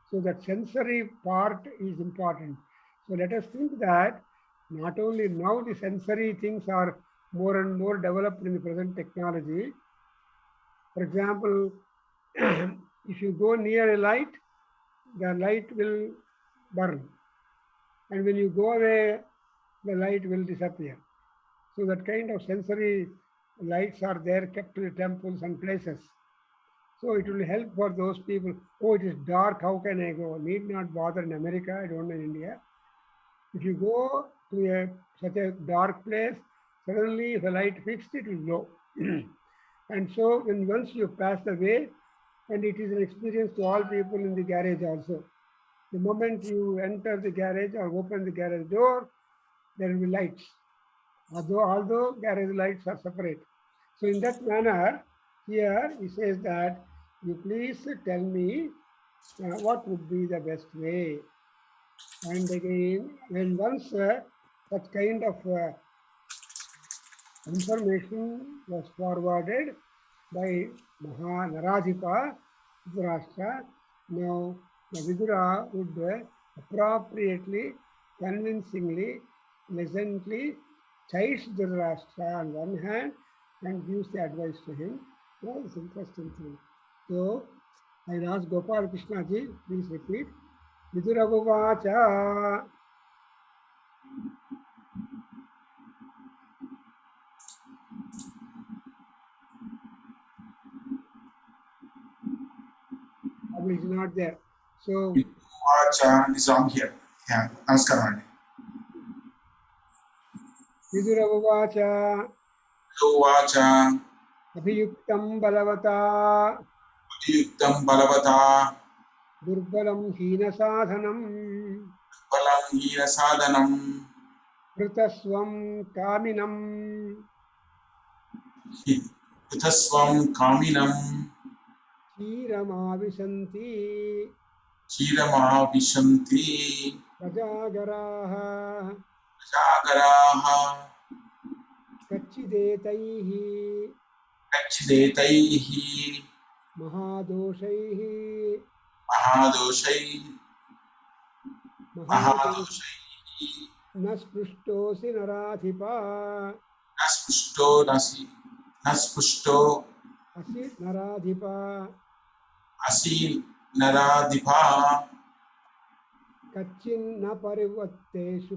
So that sensory part is important. So let us think that not only now the sensory things are more and more developed in the present technology. For example, if you go near a light, the light will burn. And when you go away, the light will disappear. So that kind of sensory lights are there kept to the temples and places. So it will help for those people. Oh, it is dark, how can I go? Need not bother in America, I don't know in India. If you go to such a dark place, suddenly if a light fixed, it will glow. And so when once you pass the way, and it is an experience to all people in the garage also. The moment you enter the garage or open the garage door, there will be lights. Although garage lights are separate. So in that manner, here he says that you please tell me what would be the best way. And again, when once such kind of information was forwarded by Mahanaradipa, Dhritarashtra, now the Vidura would appropriately, convincingly, pleasantly chides Dhritarashtra on one hand and gives the advice to him. Well, it's interesting thing. So I'll ask Gopal Krishna ji, please repeat. Vidura Uvacha. Probably is not there. So Uvacha is wrong here. Yeah, namaskaram andi. Vidura Uvacha. Uvacha. Abhiyuktam balavata. Abhiyuktam balavata. Durbalam hina sadhanam. Durbalam hina sadhanam. Kritaswam kaminam. Kritaswam kaminam. Chiramavishanti. Chiramavishanti. Prajagaraha. Prajagaraha. Kachidetaihi. Kachidetaihi. Mahadoshaihi. Mahadoshaihi. Nasprushtosi narathipa. Nasprushto Asi naradhipa. Asi naradhipa. Kachinna parivitteshu.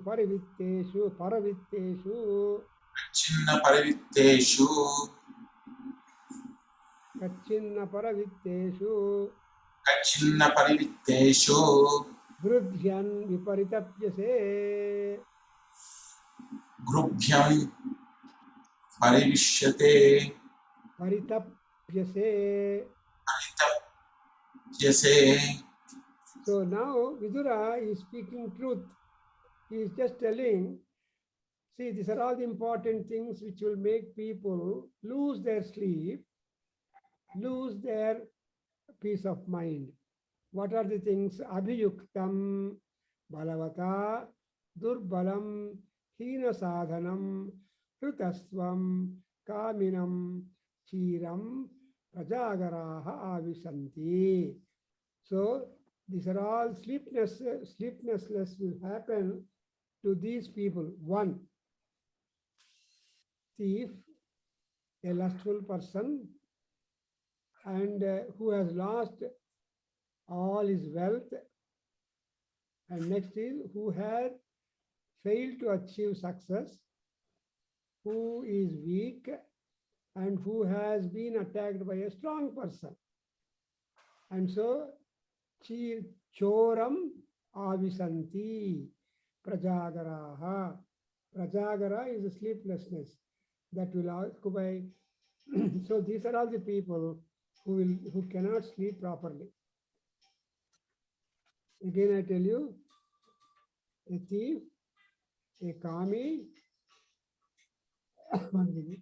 Kachinna parivitteshu. Kachinna parivitteshu. Grudhyan viparitapyase. Grubhyam parivishyate. Paritapyase. Paritapyase. So now Vidura is speaking truth. He is just telling, see, these are all the important things which will make people lose their sleep, lose their peace of mind. What are the things? Abhiyuktam, balavata, durbalam, hina sadhanam, hrutasvam, kaminam, chiram, prajagaraha avisanti. So these are all sleeplessness will happen to these people. One, thief, a lustful person, and who has lost all his wealth. And next is who had failed to achieve success, who is weak, and who has been attacked by a strong person. And so, choram avisanti prajagaraha. Prajagara is a sleeplessness that will occupy. So these are all the people who cannot sleep properly. Again, I tell you, a thief, a kami, one minute.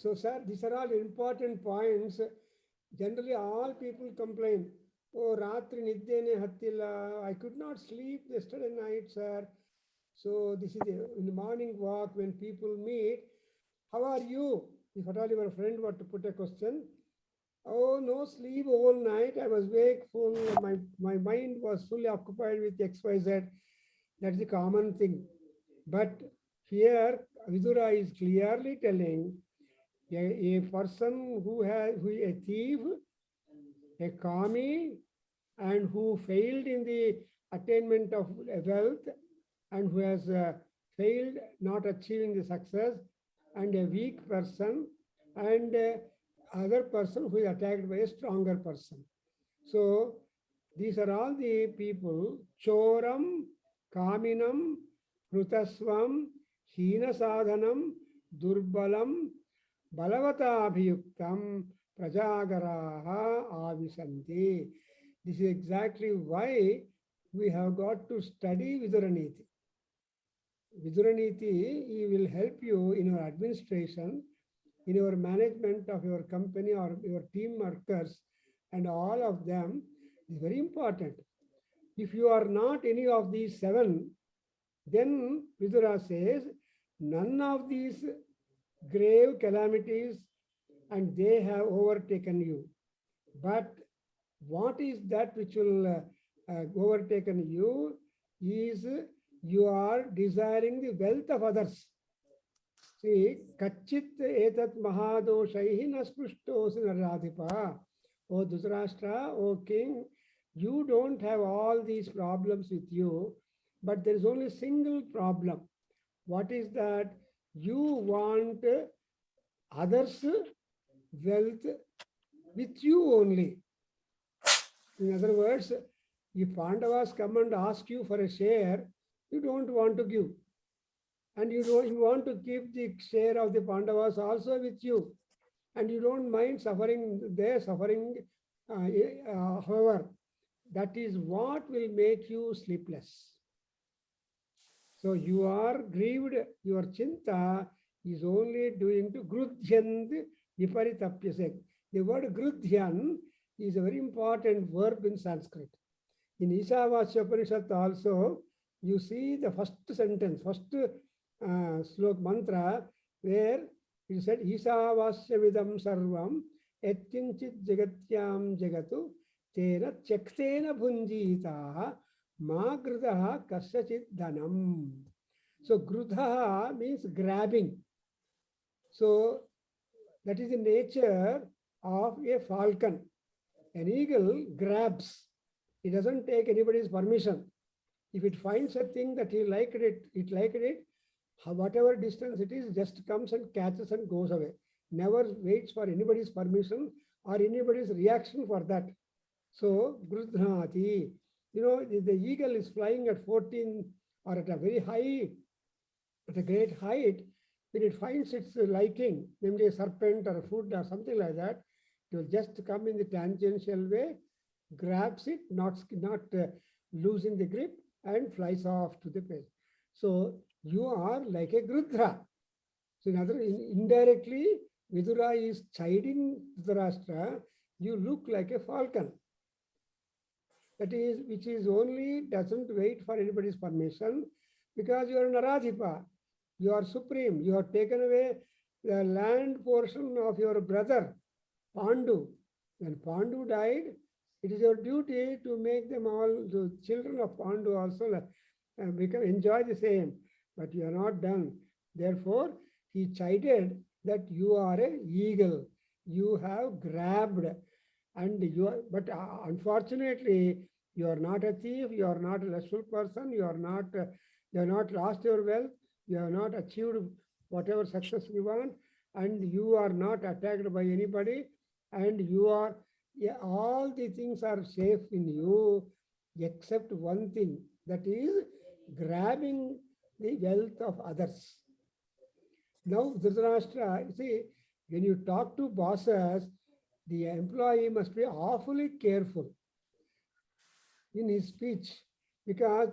So, sir, these are all important points. Generally, all people complain. Oh, Ratri Nidyene Hattila, I could not sleep yesterday night, sir. So, this is in the morning walk when people meet. How are you? If at all your friend were to put a question, oh, no sleep all night. I was wakeful. My mind was fully occupied with XYZ. That's the common thing. But here, Vidura is clearly telling a person who is a thief, a kami, and who failed in the attainment of wealth, and who has failed not achieving the success, and a weak person, and other person who is attacked by a stronger person. So these are all the people. Choram, kaminam, hrutasvam, hina sadhanam, durbalam, balavata abhiyuktam, prajagaraha avisanti. This is exactly why we have got to study Vidura Neeti. Vidura Neeti will help you in your administration, in your management of your company or your team workers, and all of them is very important. If you are not any of these seven, then Vidura says, none of these grave calamities and they have overtaken you. But what is that which will overtaken you is you are desiring the wealth of others. See, kachit etat mahadoshaihi nasprushtosi naradhipa. O Dhritarashtra, O king, you don't have all these problems with you, but there is only a single problem. What is that? You want others' wealth with you only. In other words, if Pandavas come and ask you for a share, you don't want to give. And you want to keep the share of the Pandavas also with you. And you don't mind suffering, their suffering. However, that is what will make you sleepless. So you are grieved, your chinta is only doing to grudhyand viparitapyasek. The word grudhyan is a very important verb in Sanskrit. In Ishavasya Upanishad also, you see the first sentence, first slok mantra, where it said, Ishavasya vidam sarvam etkinchit jagatyam jagatu tena chaktena bhunjitaha ma grudaha kasyachit dhanam. So grudha means grabbing. So that is the nature of a falcon. An eagle grabs. It doesn't take anybody's permission. If it finds a thing that he liked it, whatever distance it is, just comes and catches and goes away. Never waits for anybody's permission or anybody's reaction for that. So, Grudhnati, the eagle is flying at 14 or at a very high, at a great height. When it finds its liking, maybe a serpent or a food or something like that, it will just come in the tangential way, grabs it, not losing the grip, and flies off to the place. So you are like a Grudha. So indirectly, Vidura is chiding Dhritarashtra, you look like a falcon. That is, which is only doesn't wait for anybody's permission because you are an Aradhipa. You are supreme. You have taken away the land portion of your brother, Pandu. When Pandu died, it is your duty to make them all, the children of Pandu also enjoy the same. But you are not done. Therefore, he chided that you are an eagle. You have grabbed. And but unfortunately, you are not a thief. You are not a lustful person. You have not lost your wealth. You have not achieved whatever success you want, and you are not attacked by anybody, and you are, all the things are safe in you, except one thing, that is grabbing the wealth of others. Now, Dhritarashtra, see, when you talk to bosses, the employee must be awfully careful in his speech, because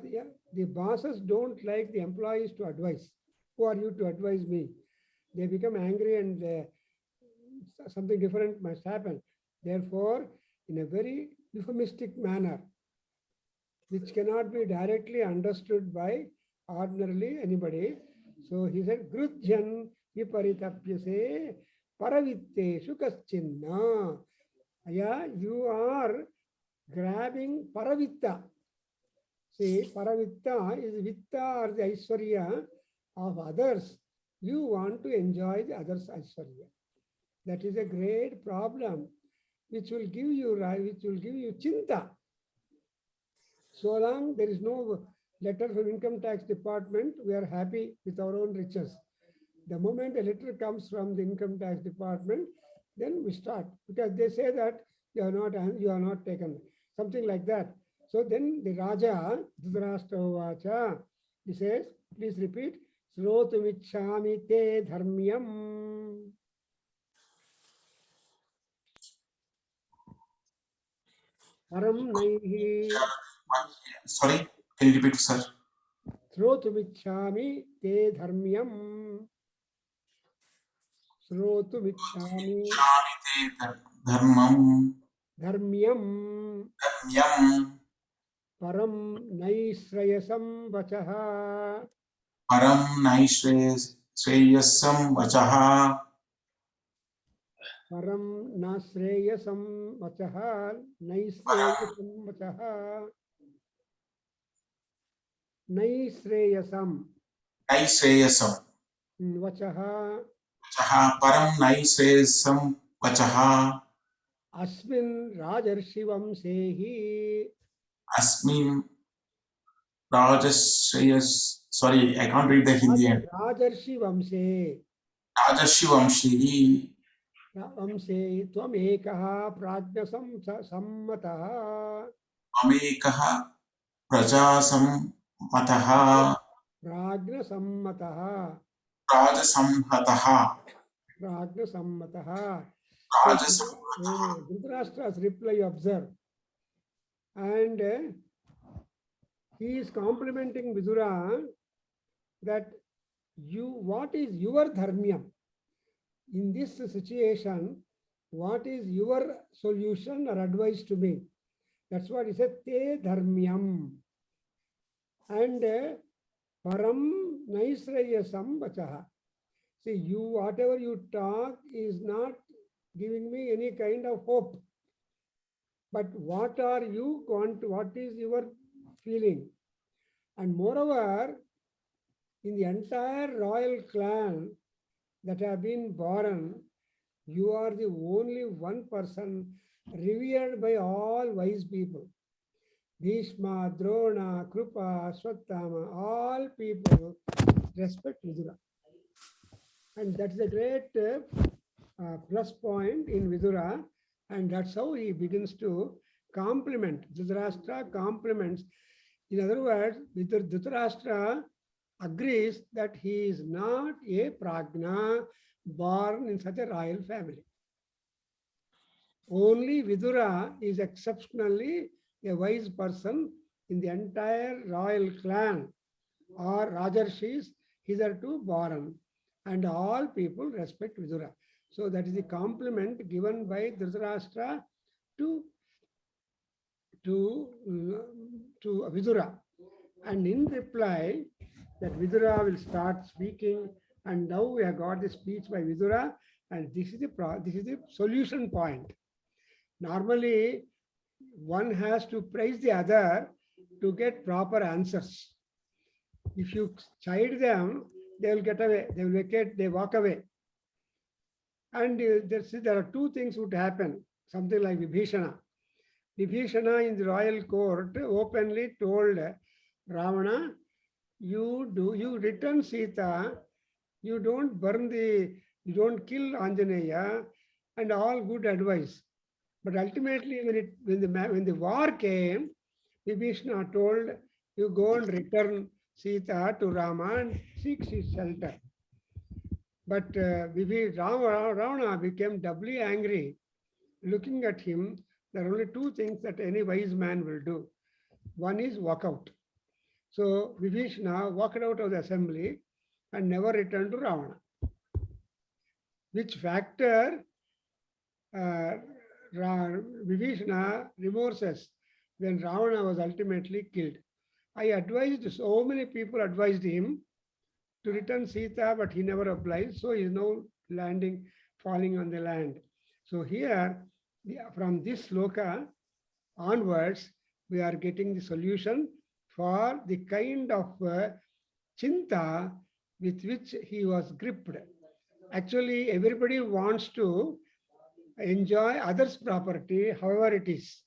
the bosses don't like the employees to advise. Who are you to advise me? They become angry and something different must happen. Therefore, in a very euphemistic manner, which cannot be directly understood by ordinarily anybody. So he said, Grudhyan viparitapyase paravitteshu kaschinna. Yeah, you are grabbing paravitta. See, paravitta is vitta or the aishwarya of others. You want to enjoy the others' aishwarya. That is a great problem, which will give you chinta. So long there is no letter from income tax department, we are happy with our own riches. The moment a letter comes from the income tax department, then we start, because they say that you are not taken, something like that. So then the Raja, Dhritarashtra, he says, please repeat, Srotumichhami te dharmyam. Param naihi. Sorry, can you repeat, sir? Srotumichhami te dharmyam. Srotumichhami. Dharmam. Dharmyam. Dharmyam. Param naishrayasam vachaha. Param naishreyasam vachaha. Param nashreyasam vachaha. Naishreyasam vachaha. Naishreyasam. Naishreyasam. Vachaha. Vachaha. Param naishreyasam vachaha. Asmin rajarshivam sehi. Asmin Rajashreyas. Sorry, I can't read the Hindi end. Rajarshi vamse. Rajarshi Vamshi. Vamse tvam ekaha prajnasam sammataha. Amekaha Prajasammataha. Prajnasammataha. Rajasamhataha. Prajnasammataha. Rajasamhataha. Dhritarashtra's reply, observe. And he is complimenting Vidura that what is your dharmyam? In this situation, what is your solution or advice to me? That's what he said, te dharmyam. And param naishrayasam vachaha. See, whatever you talk is not giving me any kind of hope. But what are you going to, what is your feeling? And moreover, in the entire royal clan that have been born, you are the only one person revered by all wise people. Bhishma, Drona, Krupa, Swattama, all people respect Vidura. And that's a great plus point in Vidura. And that's how he begins to compliment. Dhritarashtra compliments. In other words, Dhritarashtra agrees that he is not a prajna born in such a royal family. Only Vidura is exceptionally a wise person in the entire royal clan or Rajarshis hitherto born, and all people respect Vidura. So that is the compliment given by Dhritarashtra to Vidura. And in reply, that Vidura will start speaking, and now we have got the speech by Vidura, and this is the solution point. Normally, one has to praise the other to get proper answers. If you chide them, they will get away, they will vacate, they walk away. And there are two things would happen, something like Vibhishana. Vibhishana in the royal court openly told Ravana, you return Sita, you don't you don't kill Anjaneya, and all good advice. But ultimately, when the war came, Vibhishana told, you go and return Sita to Rama and seek his shelter. But Ravana became doubly angry. Looking at him, there are only two things that any wise man will do. One is walk out. So Vibhishana walked out of the assembly and never returned to Ravana. Which factor Vibhishana remorses when Ravana was ultimately killed. I advised, so many people advised him to return Sita, but he never obliged. So he is now falling on the land. So here, from this sloka onwards, we are getting the solution for the kind of chinta with which he was gripped. Actually, everybody wants to enjoy others' property, however it is.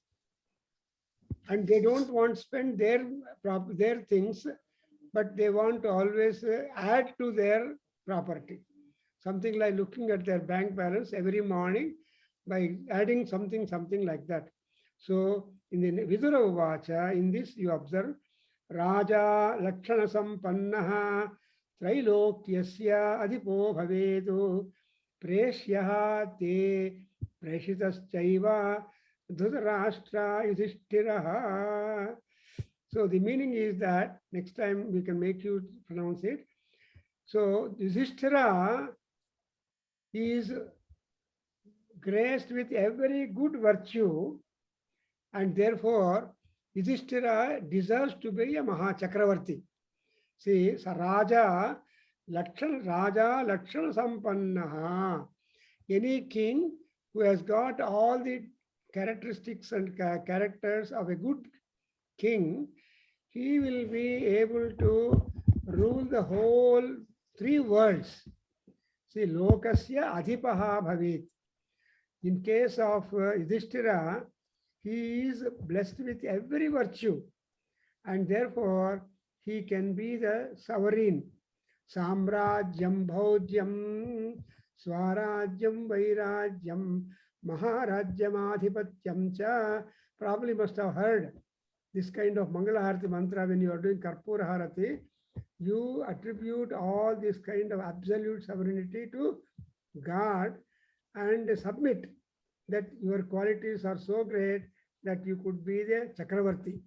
And they don't want to spend their things, but they want to always add to their property. Something like looking at their bank balance every morning by adding something like that. So in the Vidura Uvacha, in this you observe, Raja Lakshana Sampannaha Trailokyasya Adipo Bhavedu Preshyaha Te Preshitaschaiva Dhritarashtra Yudhishthiraha. So the meaning is that, next time we can make you pronounce it. So Yudhishthira is graced with every good virtue, and therefore Yudhishthira deserves to be a Maha Chakravarti. See, Raja Lakshana Sampannaha. Any king who has got all the characteristics and characters of a good king, he will be able to rule the whole three worlds. See, Lokasya Adhipaha Bhavit. In case of Yudhishthira, he is blessed with every virtue, and therefore he can be the sovereign. Samrajyam Bhaudyam Swarajyam Vairajyam Maharajyamadhipatyam cha. Probably must have heard this kind of Mangala mantra when you are doing Karpura Harati. You attribute all this kind of absolute sovereignty to God and submit that your qualities are so great that you could be the Chakravarti.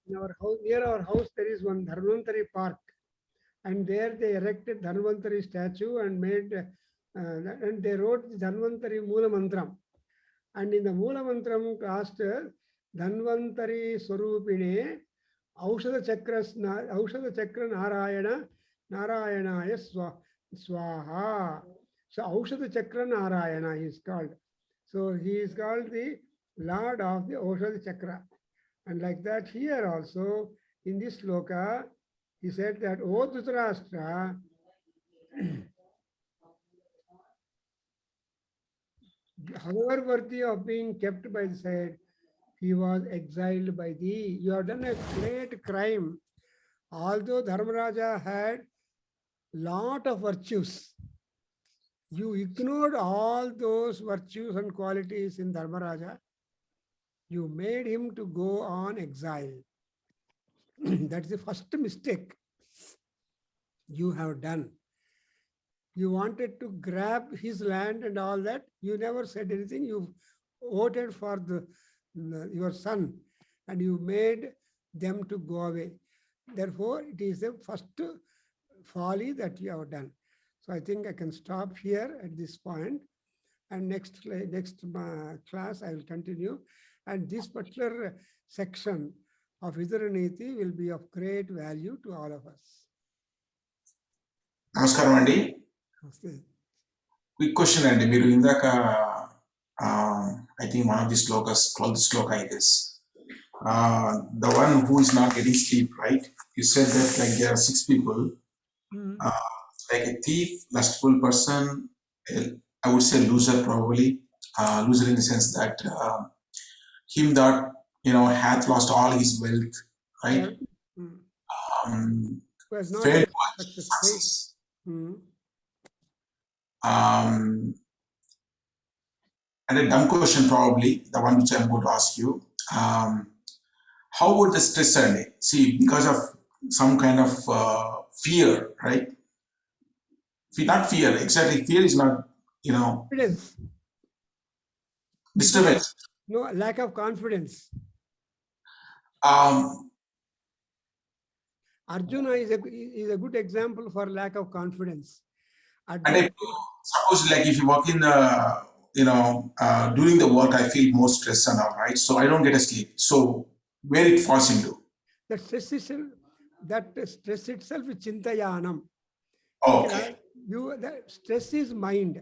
In our house, near our house, there is one Dharmantari Park, and there they erected Dharmantari statue and made, and they wrote the Dharmantari Moola Mantram. And in the Moola Mantram asked Dhanvantari Swarupine Aushadha Chakra Narayanaya Swaha. So Aushadha Chakra Narayana he is called. So he is called the Lord of the Aushadha Chakra. And like that here also, in this sloka, he said that, O Dhritarashtra, however worthy of being kept by the side, he was exiled by thee. You have done a great crime. Although Dharmaraja had lot of virtues, you ignored all those virtues and qualities in Dharmaraja. You made him to go on exile. That's the first mistake you have done. You wanted to grab his land and all that. You never said anything. You voted for your son and you made them to go away. Therefore, it is the first folly that you have done. So I think I can stop here at this point, and next class I will continue. And this particular section of Vidura Neeti will be of great value to all of us. Namaskaram andi. Quick question andi. Meeru indaka I think one of the slokas, called the sloka I guess. The one who is not getting sleep, right? You said that like there are 6 people, like a thief, lustful person, I would say loser probably, loser in the sense that him that hath lost all his wealth, right? Failed to achieve success. And a dumb question probably, the one which I'm going to ask you. How would the stress early? See, because of some kind of fear, right? Not fear, exactly. Fear is not, disturbance. No, lack of confidence. Arjuna is a good example for lack of confidence. And suppose like if you work in the, during the work, I feel more stress and all, right? So I don't get a sleep. So where it falls into? That stress itself is chintayanam. Oh, okay. The stress is mind,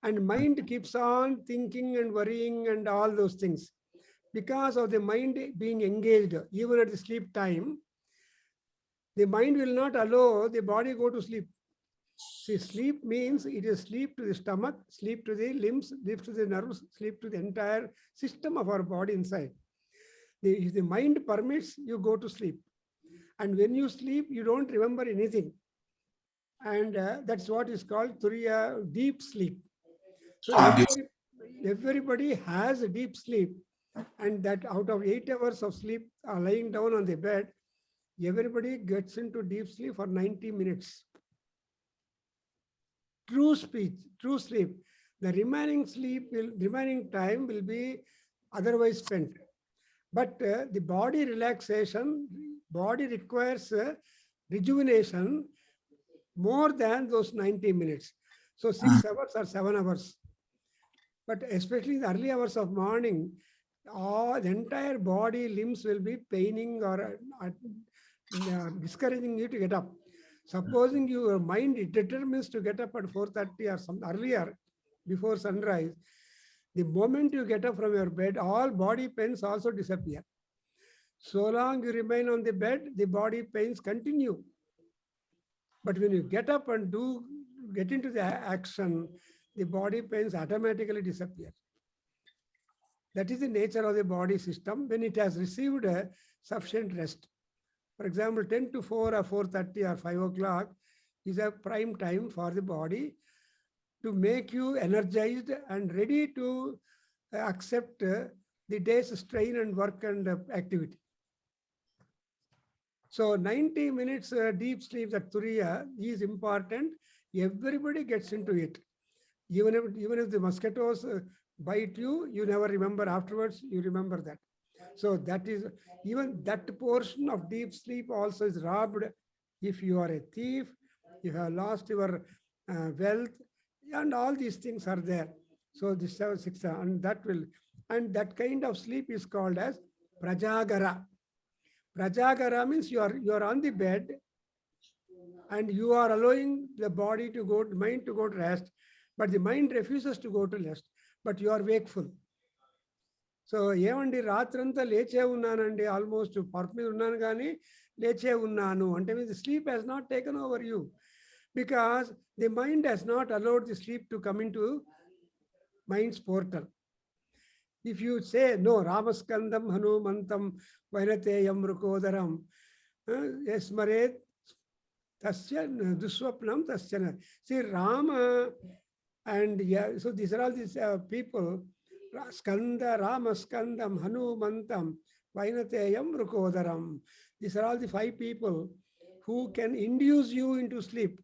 and mind keeps on thinking and worrying and all those things. Because of the mind being engaged, even at the sleep time, the mind will not allow the body go to sleep. See, sleep means it is sleep to the stomach, sleep to the limbs, sleep to the nerves, sleep to the entire system of our body inside. If the mind permits, you go to sleep. And when you sleep, you don't remember anything. And that's what is called Turiya, deep sleep. So everybody has a deep sleep. And that out of 8 hours of sleep, lying down on the bed, everybody gets into deep sleep for 90 minutes. True sleep. The remaining time will be otherwise spent. But the body relaxation, body requires rejuvenation more than those 90 minutes. So 6 hours or 7 hours. But especially in the early hours of morning, the entire body limbs will be paining or discouraging you to get up. Supposing your mind determines to get up at 4:30 or some earlier, before sunrise, the moment you get up from your bed, all body pains also disappear. So long you remain on the bed, the body pains continue. But when you get up and get into the action, the body pains automatically disappear. That is the nature of the body system when it has received a sufficient rest. For example, 10 to 4 or 4:30 or 5 o'clock is a prime time for the body to make you energized and ready to accept the day's strain and work and activity. So 90 minutes deep sleep, that Turiya, is important. Everybody gets into it. Even if the mosquitoes bite you, you never remember afterwards, you remember that. So that is, even that portion of deep sleep also is robbed if you are a thief, you have lost your wealth, and all these things are there. So this 6, and that kind of sleep is called as Prabhakargaru. Prabhakargaru means you are on the bed and you are allowing the body to go, mind to go to rest, but the mind refuses to go to rest, but you are wakeful. So ఏమండి రాత్రంతా లేచే ఉన్నానండి, almost perk మీద ఉన్నాను కానీ లేచే ఉన్నాను అంటే the sleep has not taken over you, because the mind has not allowed the sleep to come into mind's portal. If you say, no, Ramaskandam Hanumantam Vainateyam Rukodaram, Esmaret Tasya Duswapnam Tasyana. See, Rama and so these are all these people, Skanda, Ramaskandam, Hanumantam, Vainateyam Rukodaram. These are all the 5 people who can induce you into sleep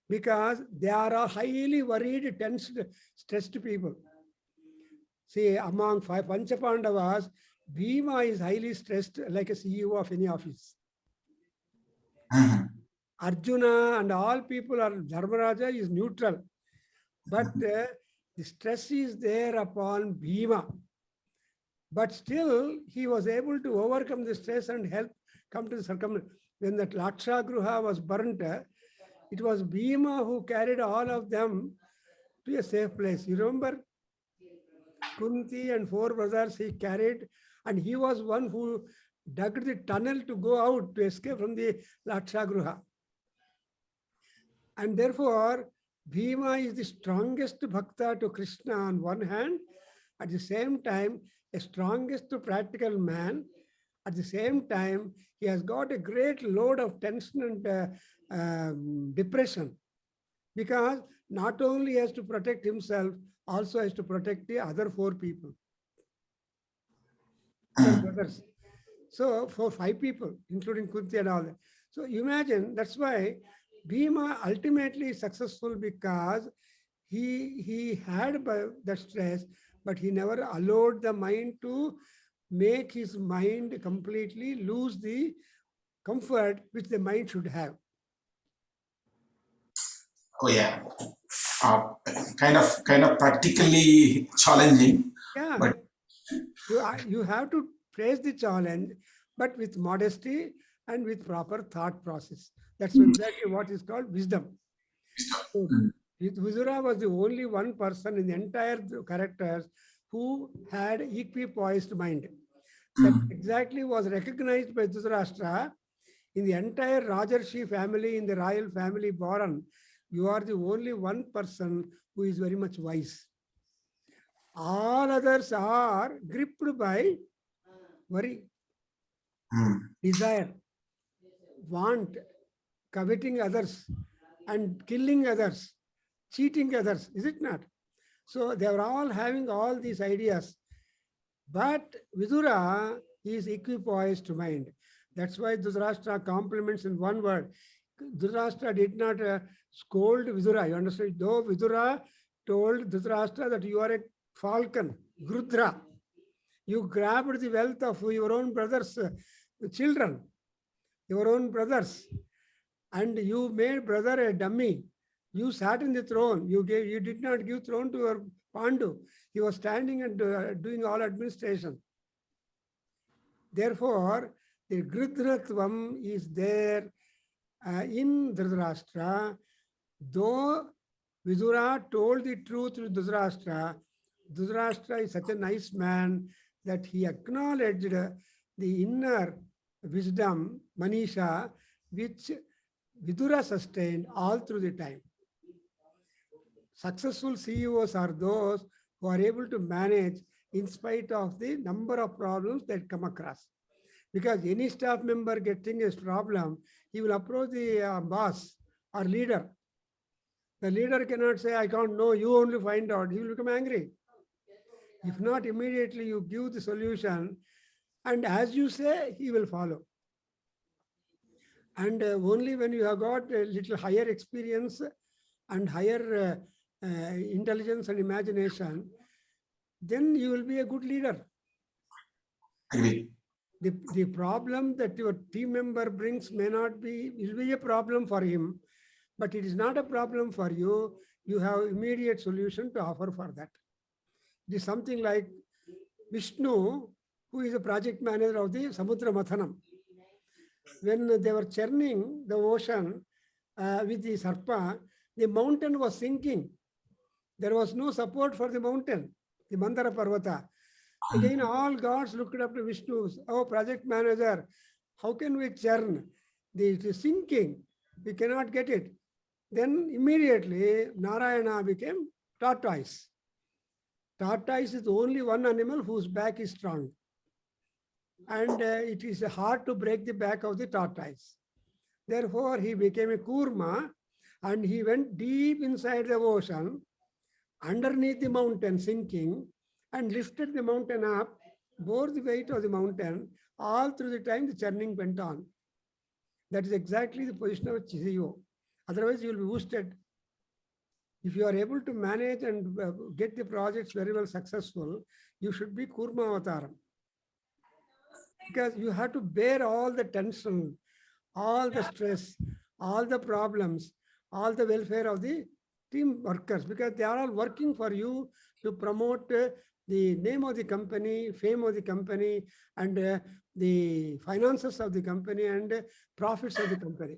because they are a highly worried, tensed, stressed people. See, among 5 Panchapandavas, Bhima is highly stressed like a CEO of any office. Arjuna and all people are, Dharmaraja is neutral. But the stress is there upon Bhima. But still, he was able to overcome the stress and help come to the circumference. When that Laksha Gruha was burnt, it was Bhima who carried all of them to a safe place. You remember? Kunti and 4 brothers he carried, and he was one who dug the tunnel to go out to escape from the Laksha Gruha. And therefore, Bhima is the strongest bhakta to Krishna on one hand, at the same time, a strongest practical man. At the same time, he has got a great load of tension and depression, because not only has to protect himself, also has to protect the other 4 people, other brothers. So for 5 people, including Kunti and all that. So imagine, that's why Bhima ultimately is successful, because he had the stress, but he never allowed the mind to make his mind completely lose the comfort which the mind should have. Oh yeah, kind of practically challenging. Yeah, But you have to face the challenge, but with modesty and with proper thought process. That's exactly what is called wisdom. So, Vidura was the only one person in the entire characters who had equipoised mind. That exactly was recognized by Dhritarashtra. In the entire Rajarshi family, in the royal family born, you are the only one person who is very much wise. All others are gripped by worry, desire, want, coveting others, and killing others, cheating others, is it not? So they are all having all these ideas. But Vidura is equipoised to mind. That's why Dhritarashtra compliments in one word. Dhritarashtra did not scold Vidura. You understand? Though Vidura told Dhritarashtra that you are a falcon, Grudra. You grabbed the wealth of your own brothers' children, your own brothers, and you made brother a dummy. You sat in the throne. You did not give throne to your Pandu. He was standing and doing all administration. Therefore, the Gridratvam is there in Dhritarashtra. Though Vidura told the truth to Dhritarashtra, Dhritarashtra is such a nice man that he acknowledged the inner wisdom, Manisha, which Vidura sustained all through the time. Successful CEOs are those who are able to manage in spite of the number of problems that come across. Because any staff member getting a problem, he will approach the boss or leader. The leader cannot say, I can't know, you only find out. He will become angry. If not, immediately you give the solution, and as you say, he will follow. And only when you have got a little higher experience and higher intelligence and imagination, then you will be a good leader. agree. The problem that your team member brings may not be, will be a problem for him, but it is not a problem for you. You have immediate solution to offer for that. It is something like Vishnu, who is a project manager of the Samudra Mathanam. When they were churning the ocean with the Sarpa, the mountain was sinking. There was no support for the mountain, the Mandara Parvata. Again, all gods looked up to Vishnu. Oh, project manager, how can we churn? It is sinking. We cannot get it. Then immediately Narayana became tortoise. Tortoise is the only one animal whose back is strong. And it is hard to break the back of the tortoise. Therefore, he became a kurma and he went deep inside the ocean, underneath the mountain sinking, and lifted the mountain up, bore the weight of the mountain. All through the time the churning went on. That is exactly the position of CEO. Otherwise, you will be worsted. If you are able to manage and get the projects very well successful, you should be Kurma Avataram. Because you have to bear all the tension, all the stress, all the problems, all the welfare of the team workers, because they are all working for you to promote the name of the company, fame of the company, and the finances of the company and profits of the company.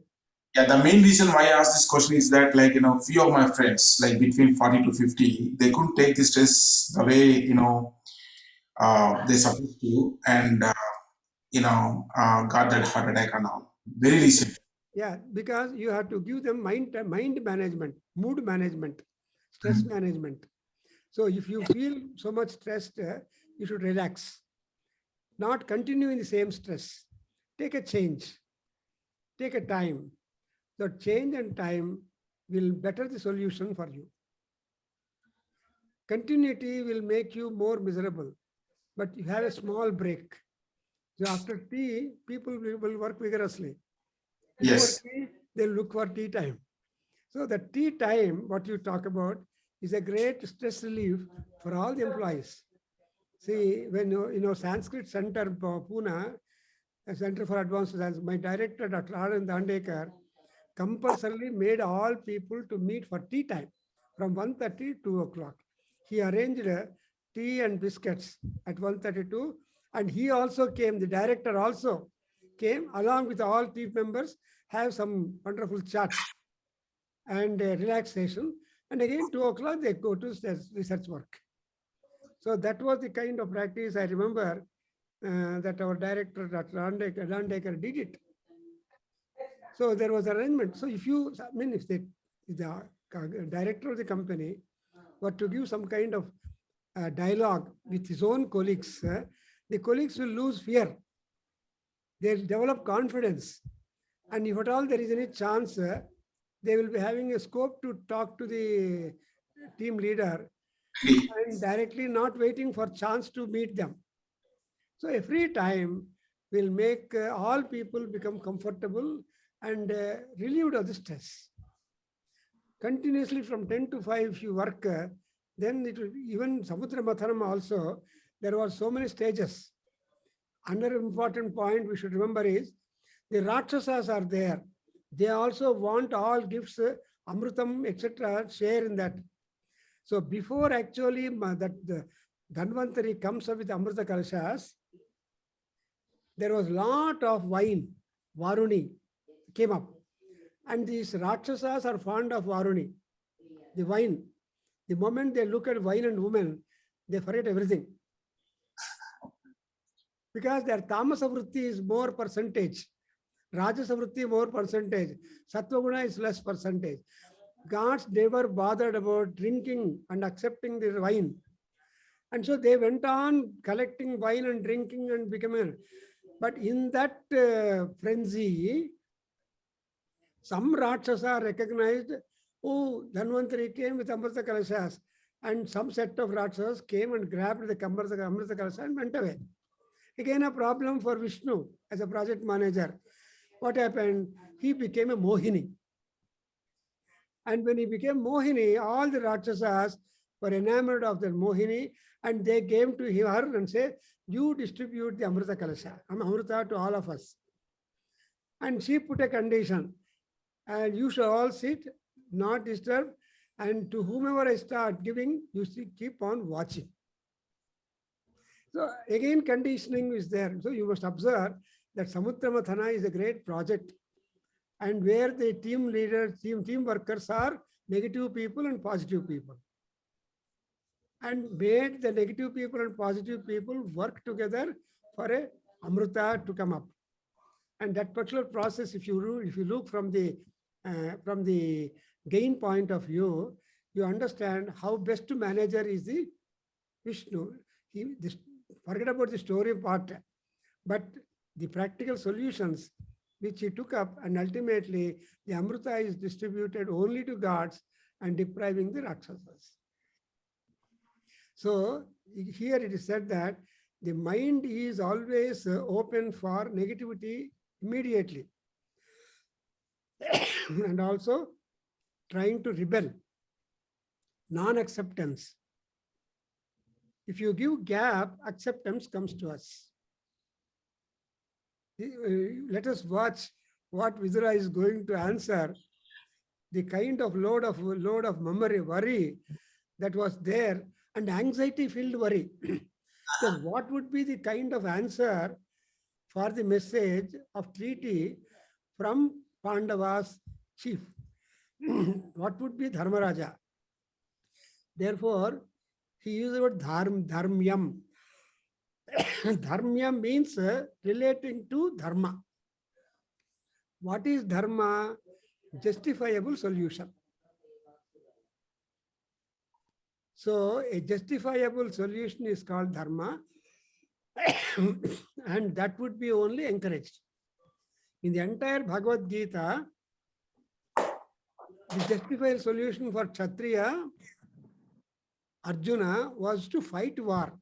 Yeah, the main reason why I asked this question is that, like, few of my friends, like between 40 to 50, they couldn't take the stress the way, they're supposed to, and, got that heart attack and all. Very recent. Yeah, because you have to give them mind management, mood management, stress management. So if you feel so much stressed, you should relax. Not continue in the same stress. Take a change. Take a time. The change and time will better the solution for you. Continuity will make you more miserable, but you have a small break. So after tea, people will work vigorously. Yes. Before tea, they'll look for tea time. So the tea time, what you talk about, is a great stress relief for all the employees. See, when Sanskrit Center, Pune, a Center for Advanced Science, my director, Dr. Anand Dandekar, compulsorily made all people to meet for tea time from 1:30 to 2 o'clock. He arranged tea and biscuits at 1:32, and he also came, the director also came along with all team members, have some wonderful chats and relaxation. And again, 2 o'clock, they go to research work. So that was the kind of practice I remember that our director, Dr. Dandekar, did it. So there was arrangement. So if the director of the company were to give some kind of dialogue with his own colleagues, the colleagues will lose fear. They'll develop confidence. And if at all there is any chance, they will be having a scope to talk to the team leader and directly not waiting for chance to meet them. So a free time will make all people become comfortable and relieved of the stress. Continuously from 10 to 5, if you work, then it will, even Samudra Mathanam also, there were so many stages. Another important point we should remember is the Rakshasas are there. They also want all gifts, Amrutam, etc., share in that. So before actually that the Dhanvantari comes up with Amrita Kalashas, there was lot of wine, Varuni came up. And these Rakshasas are fond of Varuni, the wine. The moment they look at wine and women, they forget everything. Because their Tamasa Vritti is more percentage, Rajasa Vritti more percentage, Sattva Guna is less percentage. Gods never bothered about drinking and accepting the wine. And so they went on collecting wine and drinking and becoming. But in that frenzy, some Rakshasa recognized, oh, Dhanvantari came with Amrita Kalashas, and some set of Rakshasas came and grabbed the Amrita Kalasha and went away. Again, a problem for Vishnu as a project manager. What happened? He became a Mohini. And when he became Mohini, all the Rakshasas were enamored of the Mohini, and they came to her and say, you distribute the Amrita Kalasha, Amrita to all of us. And she put a condition, and you shall all sit, not disturb, and to whomever I start giving, you keep on watching. So again, conditioning is there. So you must observe that Samudra Mathana is a great project, and where the team leaders, team workers are negative people and positive people. And made the negative people and positive people work together for a Amrita to come up. And that particular process, if you look from the gain point of view, you understand how best to manager is the Vishnu. Forget about the story part, but the practical solutions which he took up, and ultimately the Amrita is distributed only to gods and depriving the Rakshasas. So here it is said that the mind is always open for negativity immediately and also trying to rebel, non-acceptance. If you give gap, acceptance comes to us. Let us watch what Vidura is going to answer. The kind of load of memory, worry that was there, and anxiety-filled worry. Because what would be the kind of answer for the message of treaty from Pandava's chief? What would be Dharmaraja? Therefore, he used the word dharmyam. Dharmyam means relating to dharma. What is dharma? Justifiable solution. So a justifiable solution is called dharma, and that would be only encouraged. In the entire Bhagavad Gita, the justifiable solution for Kshatriya, Arjuna, was to fight war.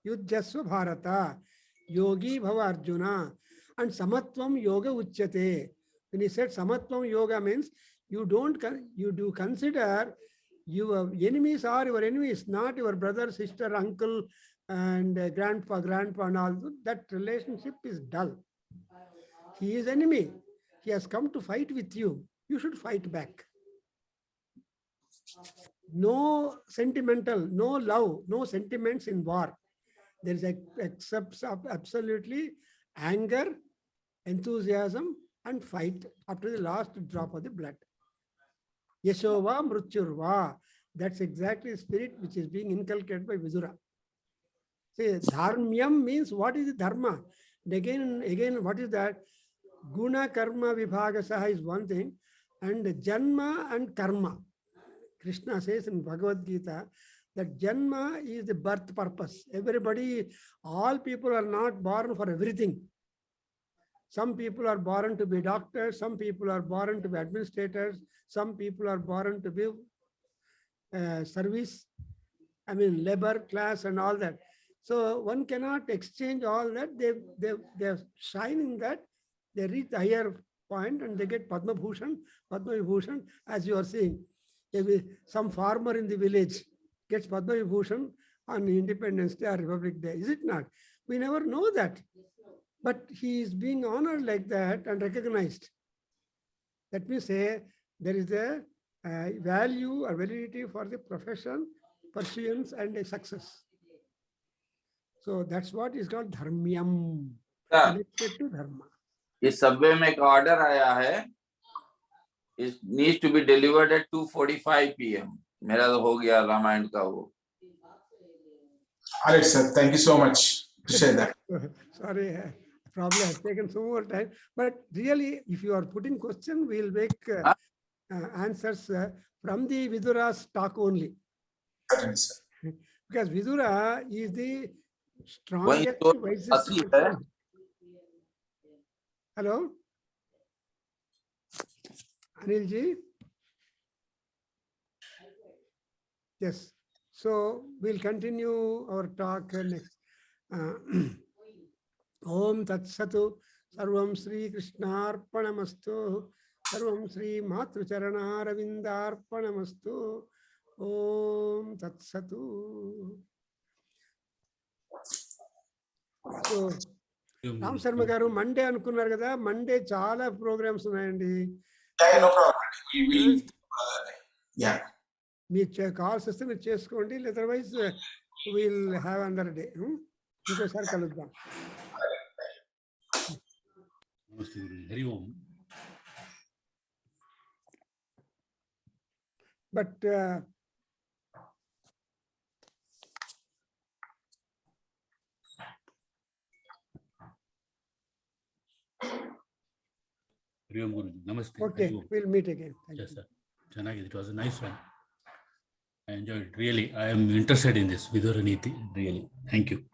Yudhyasva Bharata, Yogi Bhava Arjuna, and Samatvam Yoga Uchyate. When he said Samatvam Yoga means you do consider your enemies are your enemies, not your brother, sister, uncle, and grandpa, and all. That relationship is dull. He is enemy. He has come to fight with you. You should fight back. No sentimental, no love, no sentiments in war. There is absolutely anger, enthusiasm, and fight up to the last drop of the blood. Yashova Mrutyurva. That's exactly the spirit which is being inculcated by Vidura. See, dharmyam means what is the dharma? And again, what is that? Guna karma vibhagasaha is one thing, and janma and karma. Krishna says in Bhagavad Gita that janma is the birth purpose. All people are not born for everything. Some people are born to be doctors, some people are born to be administrators, some people are born to be service, labor class and all that. So one cannot exchange all that. They shine in that, they reach the higher point and they get Padma Bhushan, as you are seeing. Some farmer in the village gets Padma Vibhushan on Independence Day or Republic Day. Is it not? We never know that. But he is being honored like that and recognized. Let me say there is a value or validity for the profession, pursuance, and a success. So that's what is called dharmyam. Connected to dharma. इस Subway में एक order आया है. It needs to be delivered at 2:45 p.m. मेरा तो हो गया रामायण का वो. All right, sir. Thank you so much to say that. Sorry, probably has taken some more time. But really, if you are putting question, we'll make answers from the Vidura's talk only. Certainly, sir. Because Vidura is the strongest, wisest person. Hello? Anil ji? Yes. So we'll continue our talk next. Om Tat Satu Sarvam Sri Krishnarpanamastu Sarvam Sri Matrucharana Ravindarpanamastu Om Tat Satu. So Prabhakargaru Monday అనుకున్నారు కదా, Monday చాలా programmes ఉన్నాయండి. Yeah, no problem. We will. Yeah. మీరు calls వస్తే మీరు చేసుకోండి, otherwise will have another day. ఇంకోసారి కలుద్దాం. హరి ఓం. బట్ ಹರಿ ಓಂ ಗುರುಜಿ. ನಮಸ್ತೆ. Okay, will meet again. Yes, sir. ಚೆನ್ನಾಗಿದೆ. It was a nice one. I enjoyed it. Really, I am interested in this Vidura Neeti. Really, thank you.